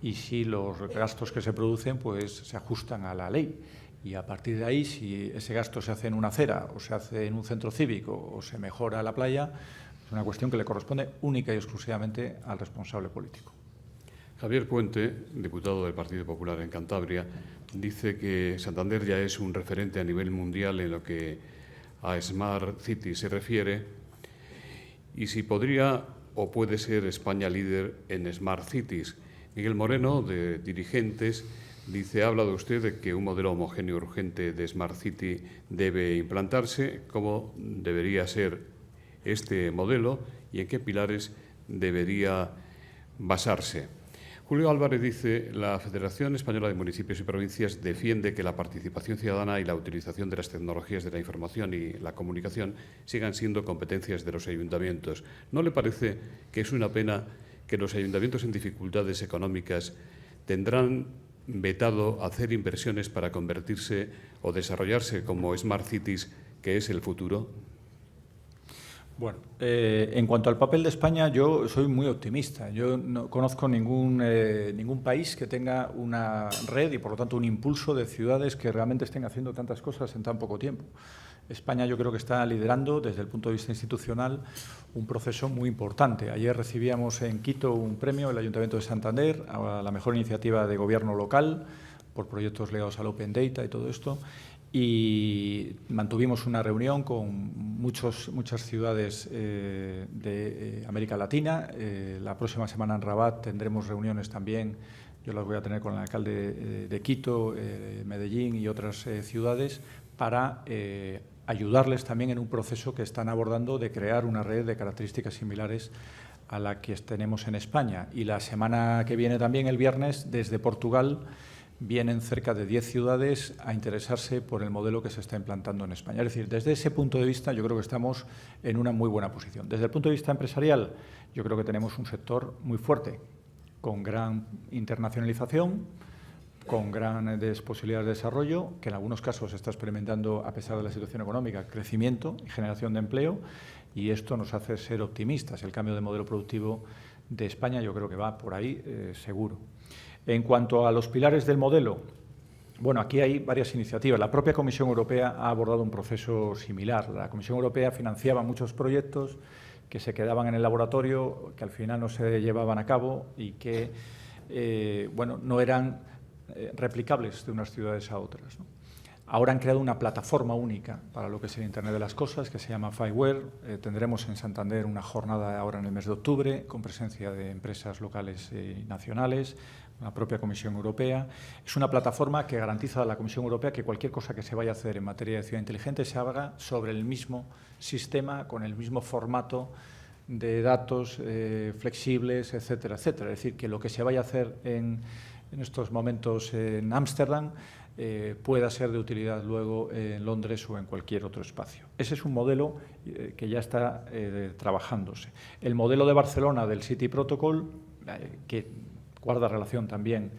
y si los gastos que se producen pues se ajustan a la ley. Y a partir de ahí, si ese gasto se hace en una acera o se hace en un centro cívico o se mejora la playa, es una cuestión que le corresponde única y exclusivamente al responsable político. Javier Puente, diputado del Partido Popular en Cantabria, dice que Santander ya es un referente a nivel mundial en lo que a Smart City se refiere, y si podría o puede ser España líder en Smart Cities. Miguel Moreno, de Dirigentes, dice, ha hablado usted de que un modelo homogéneo urgente de Smart City debe implantarse. ¿Cómo debería ser este modelo y en qué pilares debería basarse? Julio Álvarez dice, la Federación Española de Municipios y Provincias defiende que la participación ciudadana y la utilización de las tecnologías de la información y la comunicación sigan siendo competencias de los ayuntamientos. ¿No le parece que es una pena que los ayuntamientos en dificultades económicas tendrán vetado hacer inversiones para convertirse o desarrollarse como Smart Cities, que es el futuro? Bueno, en cuanto al papel de España, yo soy muy optimista. Yo no conozco ningún país que tenga una red y, por lo tanto, un impulso de ciudades que realmente estén haciendo tantas cosas en tan poco tiempo. España, yo creo que está liderando, desde el punto de vista institucional, un proceso muy importante. Ayer recibíamos en Quito un premio, el Ayuntamiento de Santander, a la mejor iniciativa de gobierno local por proyectos ligados al Open Data y todo esto. Y mantuvimos una reunión con muchas ciudades de América Latina. La próxima semana en Rabat tendremos reuniones también, yo las voy a tener con el alcalde de Quito, Medellín y otras ciudades, para ayudarles también en un proceso que están abordando de crear una red de características similares a la que tenemos en España. Y la semana que viene también, el viernes, desde Portugal, vienen cerca de 10 ciudades a interesarse por el modelo que se está implantando en España. Es decir, desde ese punto de vista yo creo que estamos en una muy buena posición. Desde el punto de vista empresarial, yo creo que tenemos un sector muy fuerte, con gran internacionalización, con grandes posibilidades de desarrollo, que en algunos casos está experimentando, a pesar de la situación económica, crecimiento y generación de empleo, y esto nos hace ser optimistas. El cambio de modelo productivo de España yo creo que va por ahí seguro. En cuanto a los pilares del modelo, bueno, aquí hay varias iniciativas. La propia Comisión Europea ha abordado un proceso similar. La Comisión Europea financiaba muchos proyectos que se quedaban en el laboratorio, que al final no se llevaban a cabo y que no eran replicables de unas ciudades a otras, ¿no? Ahora han creado una plataforma única para lo que es el Internet de las Cosas, que se llama FiWare. Tendremos en Santander una jornada ahora en el mes de octubre, con presencia de empresas locales y nacionales, la propia Comisión Europea. Es una plataforma que garantiza a la Comisión Europea que cualquier cosa que se vaya a hacer en materia de ciudad inteligente se haga sobre el mismo sistema, con el mismo formato de datos flexibles, etcétera, etcétera. Es decir, que lo que se vaya a hacer en estos momentos en Ámsterdam pueda ser de utilidad luego en Londres o en cualquier otro espacio. Ese es un modelo que ya está trabajándose. El modelo de Barcelona del City Protocol, que guarda relación también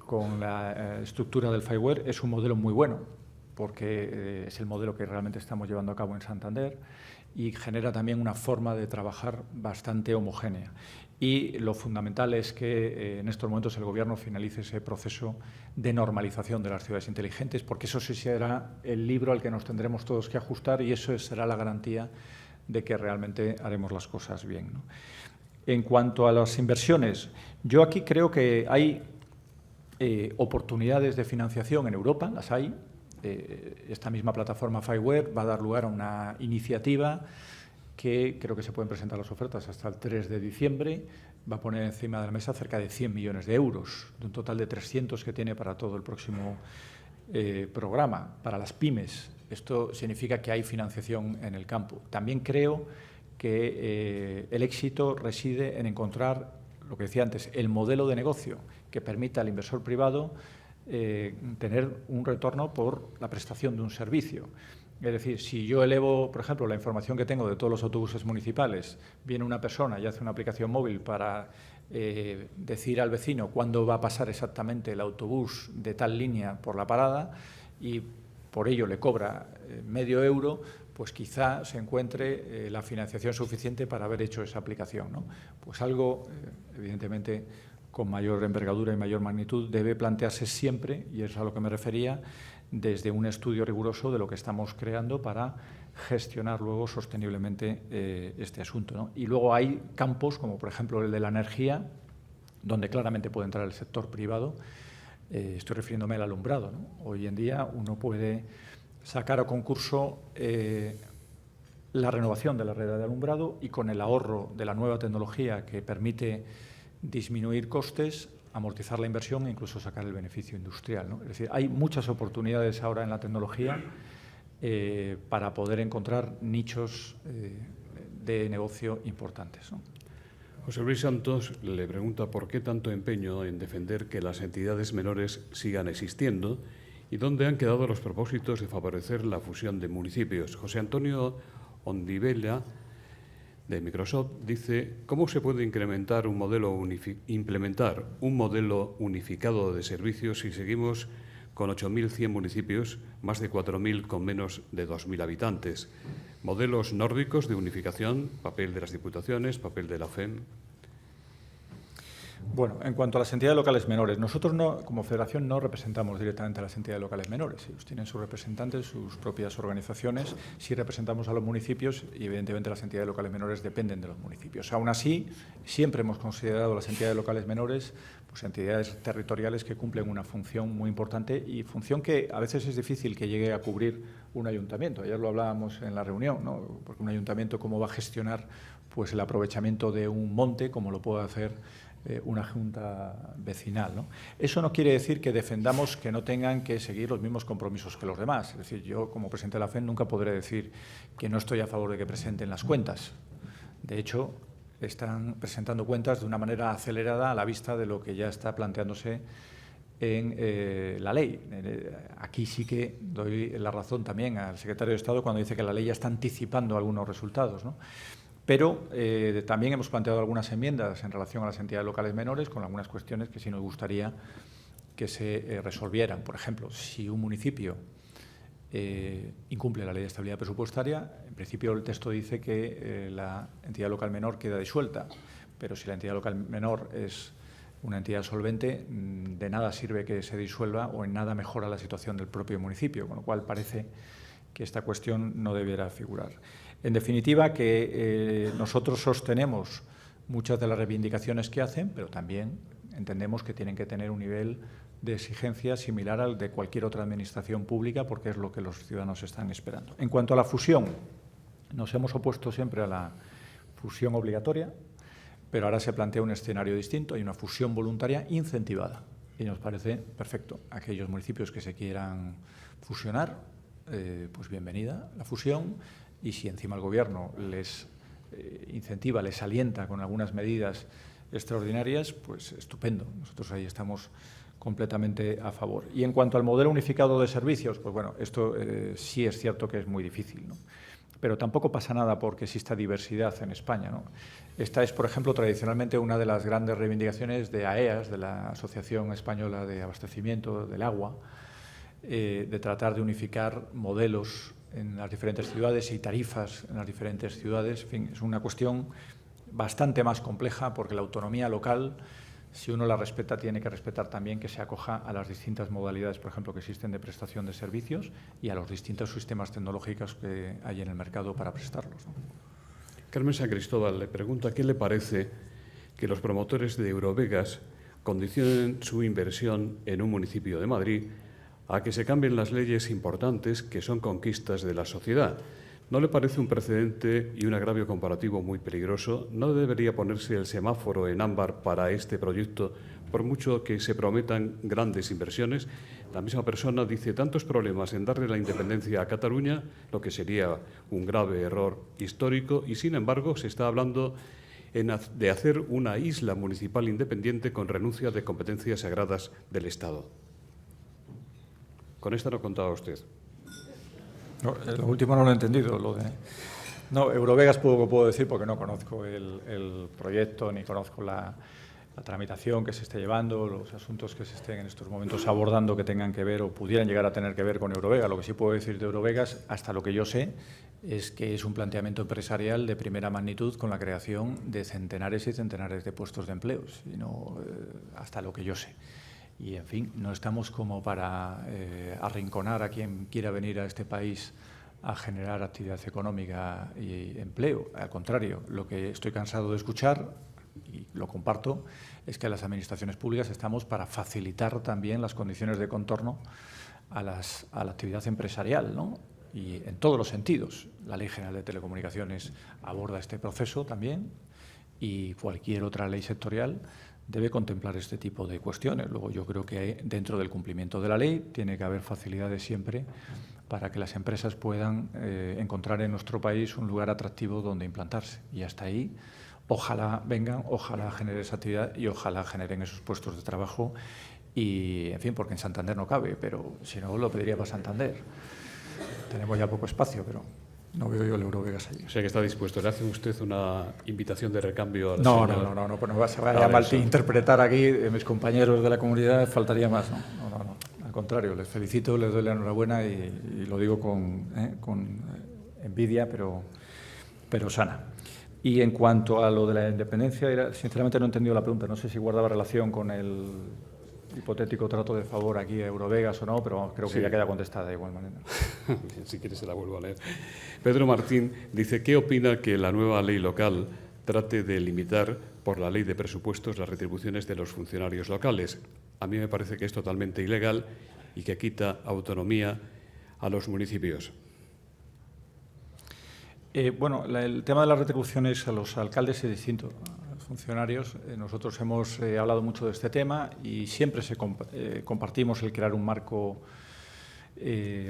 con la estructura del FiWare, es un modelo muy bueno, porque es el modelo que realmente estamos llevando a cabo en Santander y genera también una forma de trabajar bastante homogénea. Y lo fundamental es que en estos momentos el Gobierno finalice ese proceso de normalización de las ciudades inteligentes, porque eso sí será el libro al que nos tendremos todos que ajustar y eso será la garantía de que realmente haremos las cosas bien, ¿no? En cuanto a las inversiones, yo aquí creo que hay oportunidades de financiación en Europa, las hay. Esta misma plataforma FiWare va a dar lugar a una iniciativa que creo que se pueden presentar las ofertas hasta el 3 de diciembre, va a poner encima de la mesa cerca de 100 millones de euros, de un total de 300 que tiene para todo el próximo programa, para las pymes. Esto significa que hay financiación en el campo. También creo que el éxito reside en encontrar, lo que decía antes, el modelo de negocio que permita al inversor privado tener un retorno por la prestación de un servicio. Es decir, si yo elevo, por ejemplo, la información que tengo de todos los autobuses municipales, viene una persona y hace una aplicación móvil para decir al vecino cuándo va a pasar exactamente el autobús de tal línea por la parada y por ello le cobra medio euro, pues quizá se encuentre la financiación suficiente para haber hecho esa aplicación, ¿no? Pues algo, evidentemente, con mayor envergadura y mayor magnitud, debe plantearse siempre, y es a lo que me refería, desde un estudio riguroso de lo que estamos creando para gestionar luego sosteniblemente este asunto, ¿no? Y luego hay campos, como por ejemplo el de la energía, donde claramente puede entrar el sector privado. Estoy refiriéndome al alumbrado, ¿no? Hoy en día uno puede sacar a concurso la renovación de la red de alumbrado y con el ahorro de la nueva tecnología que permite disminuir costes, amortizar la inversión e incluso sacar el beneficio industrial, ¿no? Es decir, hay muchas oportunidades ahora en la tecnología para poder encontrar nichos de negocio importantes, ¿no? José Luis Santos le pregunta por qué tanto empeño en defender que las entidades menores sigan existiendo y dónde han quedado los propósitos de favorecer la fusión de municipios. José Antonio Ondivella, de Microsoft, dice: ¿cómo se puede implementar un modelo unificado de servicios si seguimos con 8.100 municipios, más de 4.000 con menos de 2.000 habitantes? Modelos nórdicos de unificación, papel de las diputaciones, papel de la FEM. Bueno, en cuanto a las entidades locales menores, nosotros como federación no representamos directamente a las entidades locales menores. Ellos tienen sus representantes, sus propias organizaciones. Sí representamos a los municipios y, evidentemente, las entidades locales menores dependen de los municipios. Aún así, siempre hemos considerado las entidades locales menores pues entidades territoriales que cumplen una función muy importante y función que a veces es difícil que llegue a cubrir un ayuntamiento. Ayer lo hablábamos en la reunión, ¿no? Porque un ayuntamiento, ¿cómo va a gestionar pues el aprovechamiento de un monte como lo puede hacer una junta vecinal, ¿no? Eso no quiere decir que defendamos que no tengan que seguir los mismos compromisos que los demás. Es decir, yo como presidente de la FEM nunca podré decir que no estoy a favor de que presenten las cuentas. De hecho, están presentando cuentas de una manera acelerada a la vista de lo que ya está planteándose en la ley. Aquí sí que doy la razón también al secretario de Estado cuando dice que la ley ya está anticipando algunos resultados, ¿no? Pero también hemos planteado algunas enmiendas en relación a las entidades locales menores con algunas cuestiones que sí nos gustaría que se resolvieran. Por ejemplo, si un municipio incumple la ley de estabilidad presupuestaria, en principio el texto dice que la entidad local menor queda disuelta, pero si la entidad local menor es una entidad solvente, de nada sirve que se disuelva o en nada mejora la situación del propio municipio, con lo cual parece que esta cuestión no debiera figurar. En definitiva, que nosotros sostenemos muchas de las reivindicaciones que hacen, pero también entendemos que tienen que tener un nivel de exigencia similar al de cualquier otra administración pública, porque es lo que los ciudadanos están esperando. En cuanto a la fusión, nos hemos opuesto siempre a la fusión obligatoria, pero ahora se plantea un escenario distinto. Hay una fusión voluntaria incentivada y nos parece perfecto. Aquellos municipios que se quieran fusionar, pues bienvenida la fusión, y si encima el Gobierno les incentiva, les alienta con algunas medidas extraordinarias, pues estupendo. Nosotros ahí estamos completamente a favor. Y en cuanto al modelo unificado de servicios, pues bueno, esto sí es cierto que es muy difícil, ¿no? Pero tampoco pasa nada porque exista diversidad en España, ¿no? Esta es, por ejemplo, tradicionalmente una de las grandes reivindicaciones de AEAS, de la Asociación Española de Abastecimiento del Agua, de tratar de unificar modelos en las diferentes ciudades y tarifas en las diferentes ciudades. En fin, es una cuestión bastante más compleja porque la autonomía local, si uno la respeta, tiene que respetar también que se acoja a las distintas modalidades, por ejemplo, que existen de prestación de servicios y a los distintos sistemas tecnológicos que hay en el mercado para prestarlos, ¿no? Carmen San Cristóbal le pregunta qué le parece que los promotores de Eurovegas condicionen su inversión en un municipio de Madrid a que se cambien las leyes importantes que son conquistas de la sociedad. ¿No le parece un precedente y un agravio comparativo muy peligroso? ¿No debería ponerse el semáforo en ámbar para este proyecto, por mucho que se prometan grandes inversiones? La misma persona dice tantos problemas en darle la independencia a Cataluña, lo que sería un grave error histórico, y sin embargo se está hablando de hacer una isla municipal independiente con renuncia de competencias sagradas del Estado. Con esta no contaba usted. No, lo último no lo he entendido. No, Eurovegas poco puedo decir porque no conozco el proyecto ni conozco la tramitación que se esté llevando, los asuntos que se estén en estos momentos abordando que tengan que ver o pudieran llegar a tener que ver con Eurovegas. Lo que sí puedo decir de Eurovegas, hasta lo que yo sé, es que es un planteamiento empresarial de primera magnitud con la creación de centenares y centenares de puestos de empleos, y no, hasta lo que yo sé. Y, en fin, no estamos como para arrinconar a quien quiera venir a este país a generar actividad económica y empleo. Al contrario, lo que estoy cansado de escuchar, y lo comparto, es que las administraciones públicas estamos para facilitar también las condiciones de contorno a la actividad empresarial, ¿no? Y en todos los sentidos. La Ley General de Telecomunicaciones aborda este proceso también, y cualquier otra ley sectorial debe contemplar este tipo de cuestiones. Luego, yo creo que dentro del cumplimiento de la ley tiene que haber facilidades siempre para que las empresas puedan encontrar en nuestro país un lugar atractivo donde implantarse. Y hasta ahí, ojalá vengan, ojalá generen esa actividad y ojalá generen esos puestos de trabajo. Y, en fin, porque en Santander no cabe, pero si no, lo pediría para Santander. Tenemos ya poco espacio, pero no veo yo el Eurovegas allí. O sea que está dispuesto. ¿Le hace usted una invitación de recambio a la No, señora? no, pues no se vaya a malinterpretar aquí mis compañeros de la comunidad, faltaría más, ¿no? No. Al contrario, les felicito, les doy la enhorabuena y lo digo con envidia, pero sana. Y en cuanto a lo de la independencia, sinceramente no he entendido la pregunta. No sé si guardaba relación con el hipotético trato de favor aquí a Eurovegas o no, pero creo que ya queda contestada de igual manera. Si quieres se la vuelvo a leer. Pedro Martín dice, ¿qué opina que la nueva ley local trate de limitar por la ley de presupuestos las retribuciones de los funcionarios locales? A mí me parece que es totalmente ilegal y que quita autonomía a los municipios. Bueno, el tema de las retribuciones a los alcaldes es distinto. A los funcionarios, nosotros hemos hablado mucho de este tema y siempre compartimos el crear un marco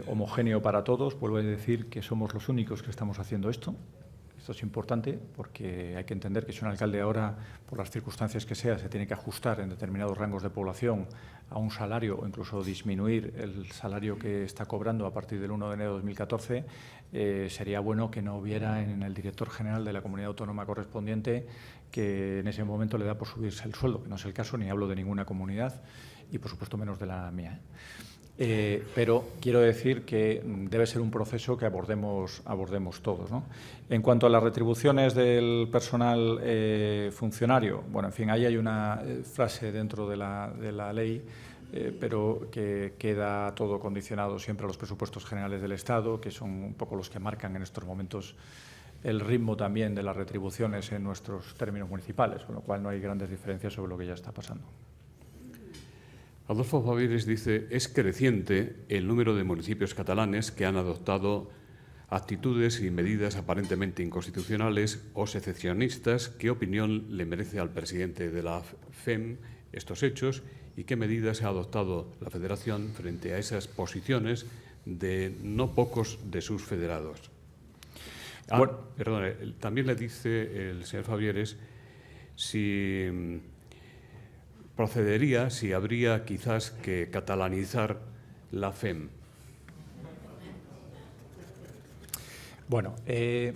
homogéneo para todos. Vuelvo a decir que somos los únicos que estamos haciendo esto. Esto es importante porque hay que entender que si un alcalde ahora, por las circunstancias que sea, se tiene que ajustar en determinados rangos de población a un salario o incluso disminuir el salario que está cobrando a partir del 1 de enero de 2014, sería bueno que no hubiera en el director general de la comunidad autónoma correspondiente que en ese momento le da por subirse el sueldo, que no es el caso, ni hablo de ninguna comunidad y, por supuesto, menos de la mía. Pero quiero decir que debe ser un proceso que abordemos todos, ¿no? En cuanto a las retribuciones del personal funcionario, bueno, en fin, ahí hay una frase dentro de la ley, pero que queda todo condicionado siempre a los presupuestos generales del Estado, que son un poco los que marcan en estos momentos el ritmo también de las retribuciones en nuestros términos municipales, con lo cual no hay grandes diferencias sobre lo que ya está pasando. Adolfo Favieres dice, es creciente el número de municipios catalanes que han adoptado actitudes y medidas aparentemente inconstitucionales o secesionistas. ¿Qué opinión le merece al presidente de la FEM estos hechos y qué medidas ha adoptado la Federación frente a esas posiciones de no pocos de sus federados? También le dice el señor Favieres si procedería, si habría quizás que catalanizar la FEM. Bueno, en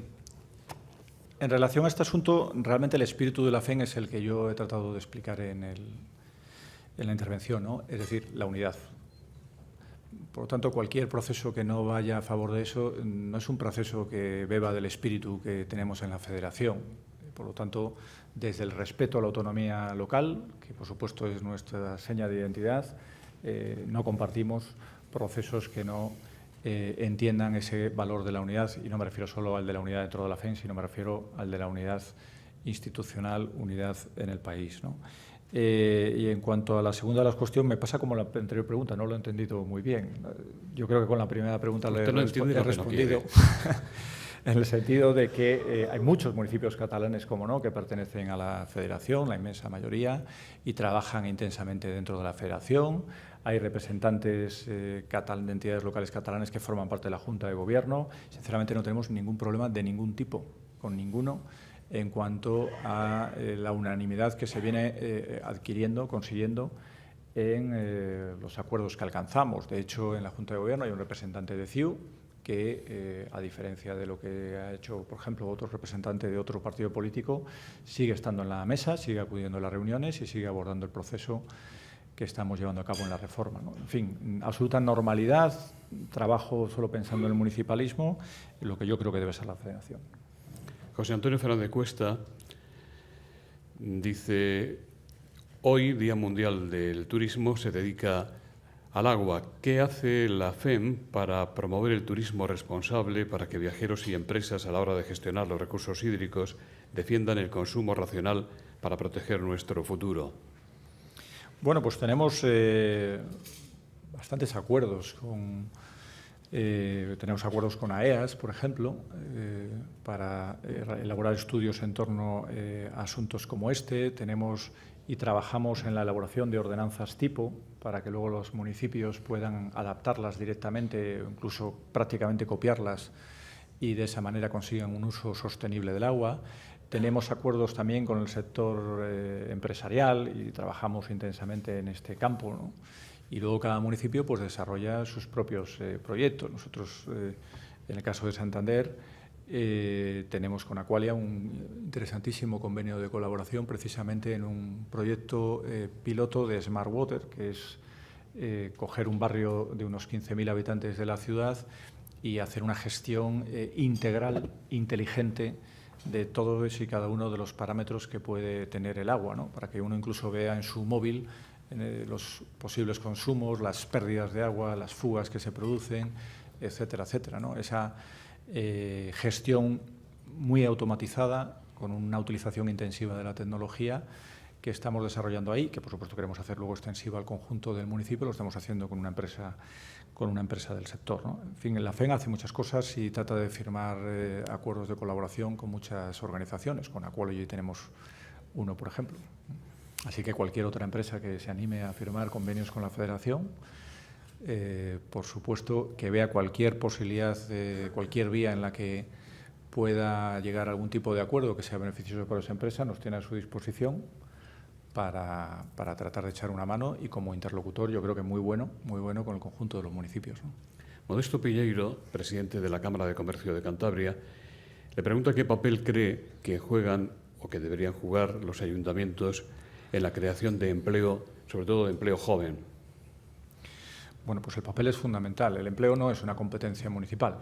relación a este asunto, realmente el espíritu de la FEM es el que yo he tratado de explicar en la intervención, ¿no? Es decir, la unidad. Por lo tanto, cualquier proceso que no vaya a favor de eso no es un proceso que beba del espíritu que tenemos en la Federación. Por lo tanto, desde el respeto a la autonomía local, que por supuesto es nuestra seña de identidad, no compartimos procesos que no entiendan ese valor de la unidad, y no me refiero solo al de la unidad dentro de la FEM, sino me refiero al de la unidad institucional, unidad en el país, ¿no? Y en cuanto a la segunda de las cuestiones, me pasa como la anterior pregunta, no lo he entendido muy bien. Yo creo que con la primera pregunta le he respondido en el sentido de que hay muchos municipios catalanes, como no, que pertenecen a la Federación, la inmensa mayoría, y trabajan intensamente dentro de la Federación. Hay representantes de entidades locales catalanes que forman parte de la Junta de Gobierno. Sinceramente, no tenemos ningún problema de ningún tipo, con ninguno, en cuanto a la unanimidad que se viene consiguiendo en los acuerdos que alcanzamos. De hecho, en la Junta de Gobierno hay un representante de CiU que, a diferencia de lo que ha hecho, por ejemplo, otro representante de otro partido político, sigue estando en la mesa, sigue acudiendo a las reuniones y sigue abordando el proceso que estamos llevando a cabo en la reforma, ¿no? En fin, absoluta normalidad, trabajo solo pensando en el municipalismo, lo que yo creo que debe ser la Federación. José Antonio Fernández Cuesta dice, hoy, Día Mundial del Turismo, se dedica al agua. ¿Qué hace la FEM para promover el turismo responsable, para que viajeros y empresas a la hora de gestionar los recursos hídricos defiendan el consumo racional para proteger nuestro futuro? Bueno, pues tenemos bastantes acuerdos tenemos acuerdos con AEAS, por ejemplo, para elaborar estudios en torno a asuntos como este. Tenemos y trabajamos en la elaboración de ordenanzas tipo para que luego los municipios puedan adaptarlas directamente o incluso prácticamente copiarlas y de esa manera consigan un uso sostenible del agua. Tenemos acuerdos también con el sector empresarial y trabajamos intensamente en este campo, ¿no? Y luego cada municipio pues desarrolla sus propios proyectos. Nosotros, en el caso de Santander, tenemos con Aqualia un interesantísimo convenio de colaboración precisamente en un proyecto piloto de Smart Water, que es coger un barrio de unos 15.000 habitantes de la ciudad y hacer una gestión integral, inteligente, de todos y cada uno de los parámetros que puede tener el agua, ¿no? Para que uno incluso vea en su móvil los posibles consumos, las pérdidas de agua, las fugas que se producen, etcétera, etcétera, ¿no? Esa gestión muy automatizada, con una utilización intensiva de la tecnología que estamos desarrollando ahí, que por supuesto queremos hacer luego extensiva al conjunto del municipio, lo estamos haciendo con una empresa del sector, ¿no? En fin, la FEM hace muchas cosas y trata de firmar acuerdos de colaboración con muchas organizaciones. Con Aqualogy tenemos uno, por ejemplo. Así que cualquier otra empresa que se anime a firmar convenios con la Federación, por supuesto que vea cualquier posibilidad, cualquier vía en la que pueda llegar a algún tipo de acuerdo que sea beneficioso para esa empresa, nos tiene a su disposición para tratar de echar una mano y como interlocutor yo creo que muy bueno con el conjunto de los municipios, ¿no? Modesto Piñeiro, presidente de la Cámara de Comercio de Cantabria, le pregunta qué papel cree que juegan o que deberían jugar los ayuntamientos en la creación de empleo, sobre todo de empleo joven. Bueno, pues el papel es fundamental. El empleo no es una competencia municipal,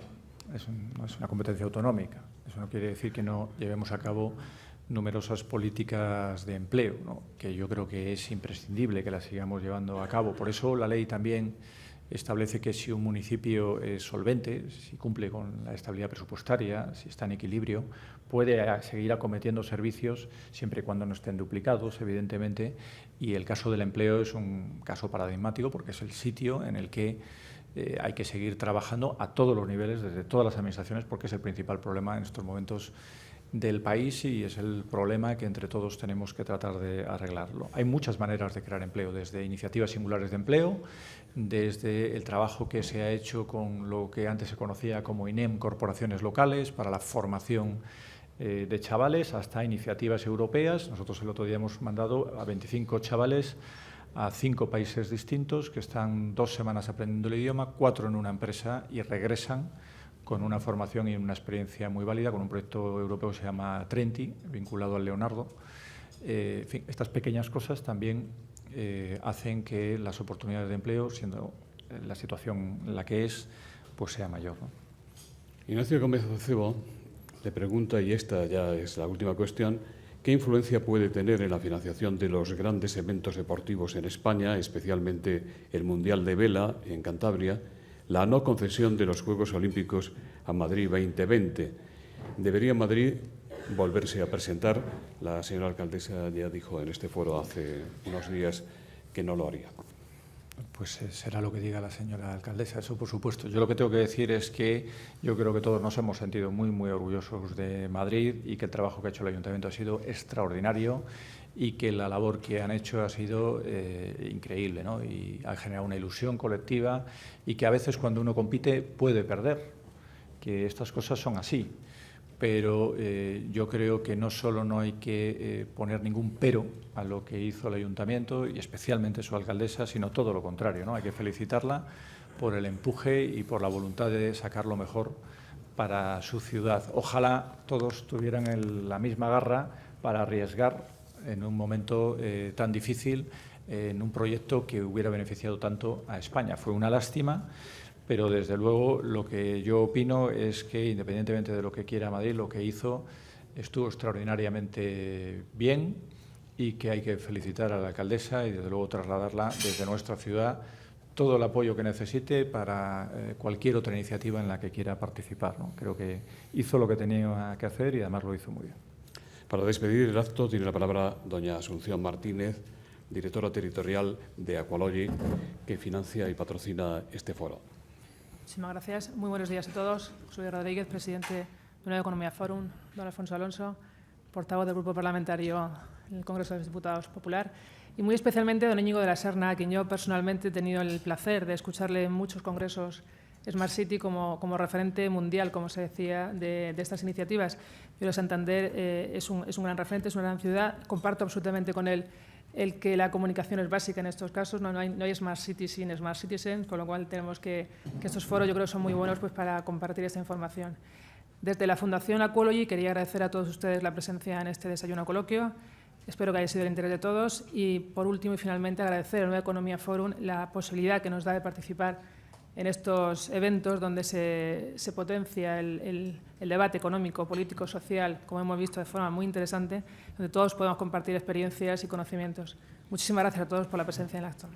no es una competencia autonómica. Eso no quiere decir que no llevemos a cabo numerosas políticas de empleo, ¿no? Que yo creo que es imprescindible que las sigamos llevando a cabo. Por eso la ley también establece que si un municipio es solvente, si cumple con la estabilidad presupuestaria, si está en equilibrio, puede seguir acometiendo servicios siempre y cuando no estén duplicados, evidentemente, y el caso del empleo es un caso paradigmático porque es el sitio en el que hay que seguir trabajando a todos los niveles, desde todas las administraciones, porque es el principal problema en estos momentos del país y es el problema que entre todos tenemos que tratar de arreglarlo. Hay muchas maneras de crear empleo, desde iniciativas singulares de empleo, desde el trabajo que se ha hecho con lo que antes se conocía como INEM, corporaciones locales, para la formación de chavales, hasta iniciativas europeas. Nosotros el otro día hemos mandado a 25 chavales a 5 países distintos que están 2 semanas aprendiendo el idioma, 4 en una empresa y regresan con una formación y una experiencia muy válida, con un proyecto europeo que se llama Trenti, vinculado al Leonardo. En fin, estas pequeñas cosas también hacen que las oportunidades de empleo, siendo la situación la que es, pues sea mayor, ¿no? Ignacio Gómez Acebo le pregunta, y esta ya es la última cuestión, ¿qué influencia puede tener en la financiación de los grandes eventos deportivos en España, especialmente el Mundial de Vela en Cantabria, la no concesión de los Juegos Olímpicos a Madrid 2020? ¿Debería Madrid volverse a presentar? La señora alcaldesa ya dijo en este foro hace unos días que no lo haría. Pues será lo que diga la señora alcaldesa, eso por supuesto. Yo lo que tengo que decir es que yo creo que todos nos hemos sentido muy, muy orgullosos de Madrid y que el trabajo que ha hecho el Ayuntamiento ha sido extraordinario y que la labor que han hecho ha sido increíble, ¿no? Y ha generado una ilusión colectiva y que a veces cuando uno compite puede perder, que estas cosas son así. Pero yo creo que no solo no hay que poner ningún pero a lo que hizo el Ayuntamiento y especialmente su alcaldesa, sino todo lo contrario, ¿no? Hay que felicitarla por el empuje y por la voluntad de sacar lo mejor para su ciudad. Ojalá todos tuvieran la misma garra para arriesgar en un momento tan difícil en un proyecto que hubiera beneficiado tanto a España. Fue una lástima. Pero, desde luego, lo que yo opino es que, independientemente de lo que quiera Madrid, lo que hizo estuvo extraordinariamente bien y que hay que felicitar a la alcaldesa y, desde luego, trasladarla desde nuestra ciudad todo el apoyo que necesite para cualquier otra iniciativa en la que quiera participar, ¿no? Creo que hizo lo que tenía que hacer y, además, lo hizo muy bien. Para despedir el acto tiene la palabra doña Asunción Martínez, directora territorial de Aqualogy, que financia y patrocina este foro. Muchísimas gracias. Muy buenos días a todos. Soy Rodríguez, presidente de Nueva Economía Forum, don Alfonso Alonso, portavoz del Grupo Parlamentario en el Congreso de los Diputados Popular, y muy especialmente don Íñigo de la Serna, a quien yo personalmente he tenido el placer de escucharle en muchos congresos Smart City como referente mundial, como se decía, de estas iniciativas. Pero Santander es un gran referente, es una gran ciudad. Comparto absolutamente con él el que la comunicación es básica en estos casos. No hay Smart City sin Smart Citizens, con lo cual tenemos que estos foros yo creo que son muy buenos pues, para compartir esta información. Desde la Fundación Aqualogy quería agradecer a todos ustedes la presencia en este desayuno coloquio. Espero que haya sido del interés de todos. Y, por último y finalmente, agradecer a Nueva Economía Forum la posibilidad que nos da de participar en estos eventos donde se potencia el debate económico, político, social, como hemos visto de forma muy interesante, donde todos podemos compartir experiencias y conocimientos. Muchísimas gracias a todos por la presencia en el acto.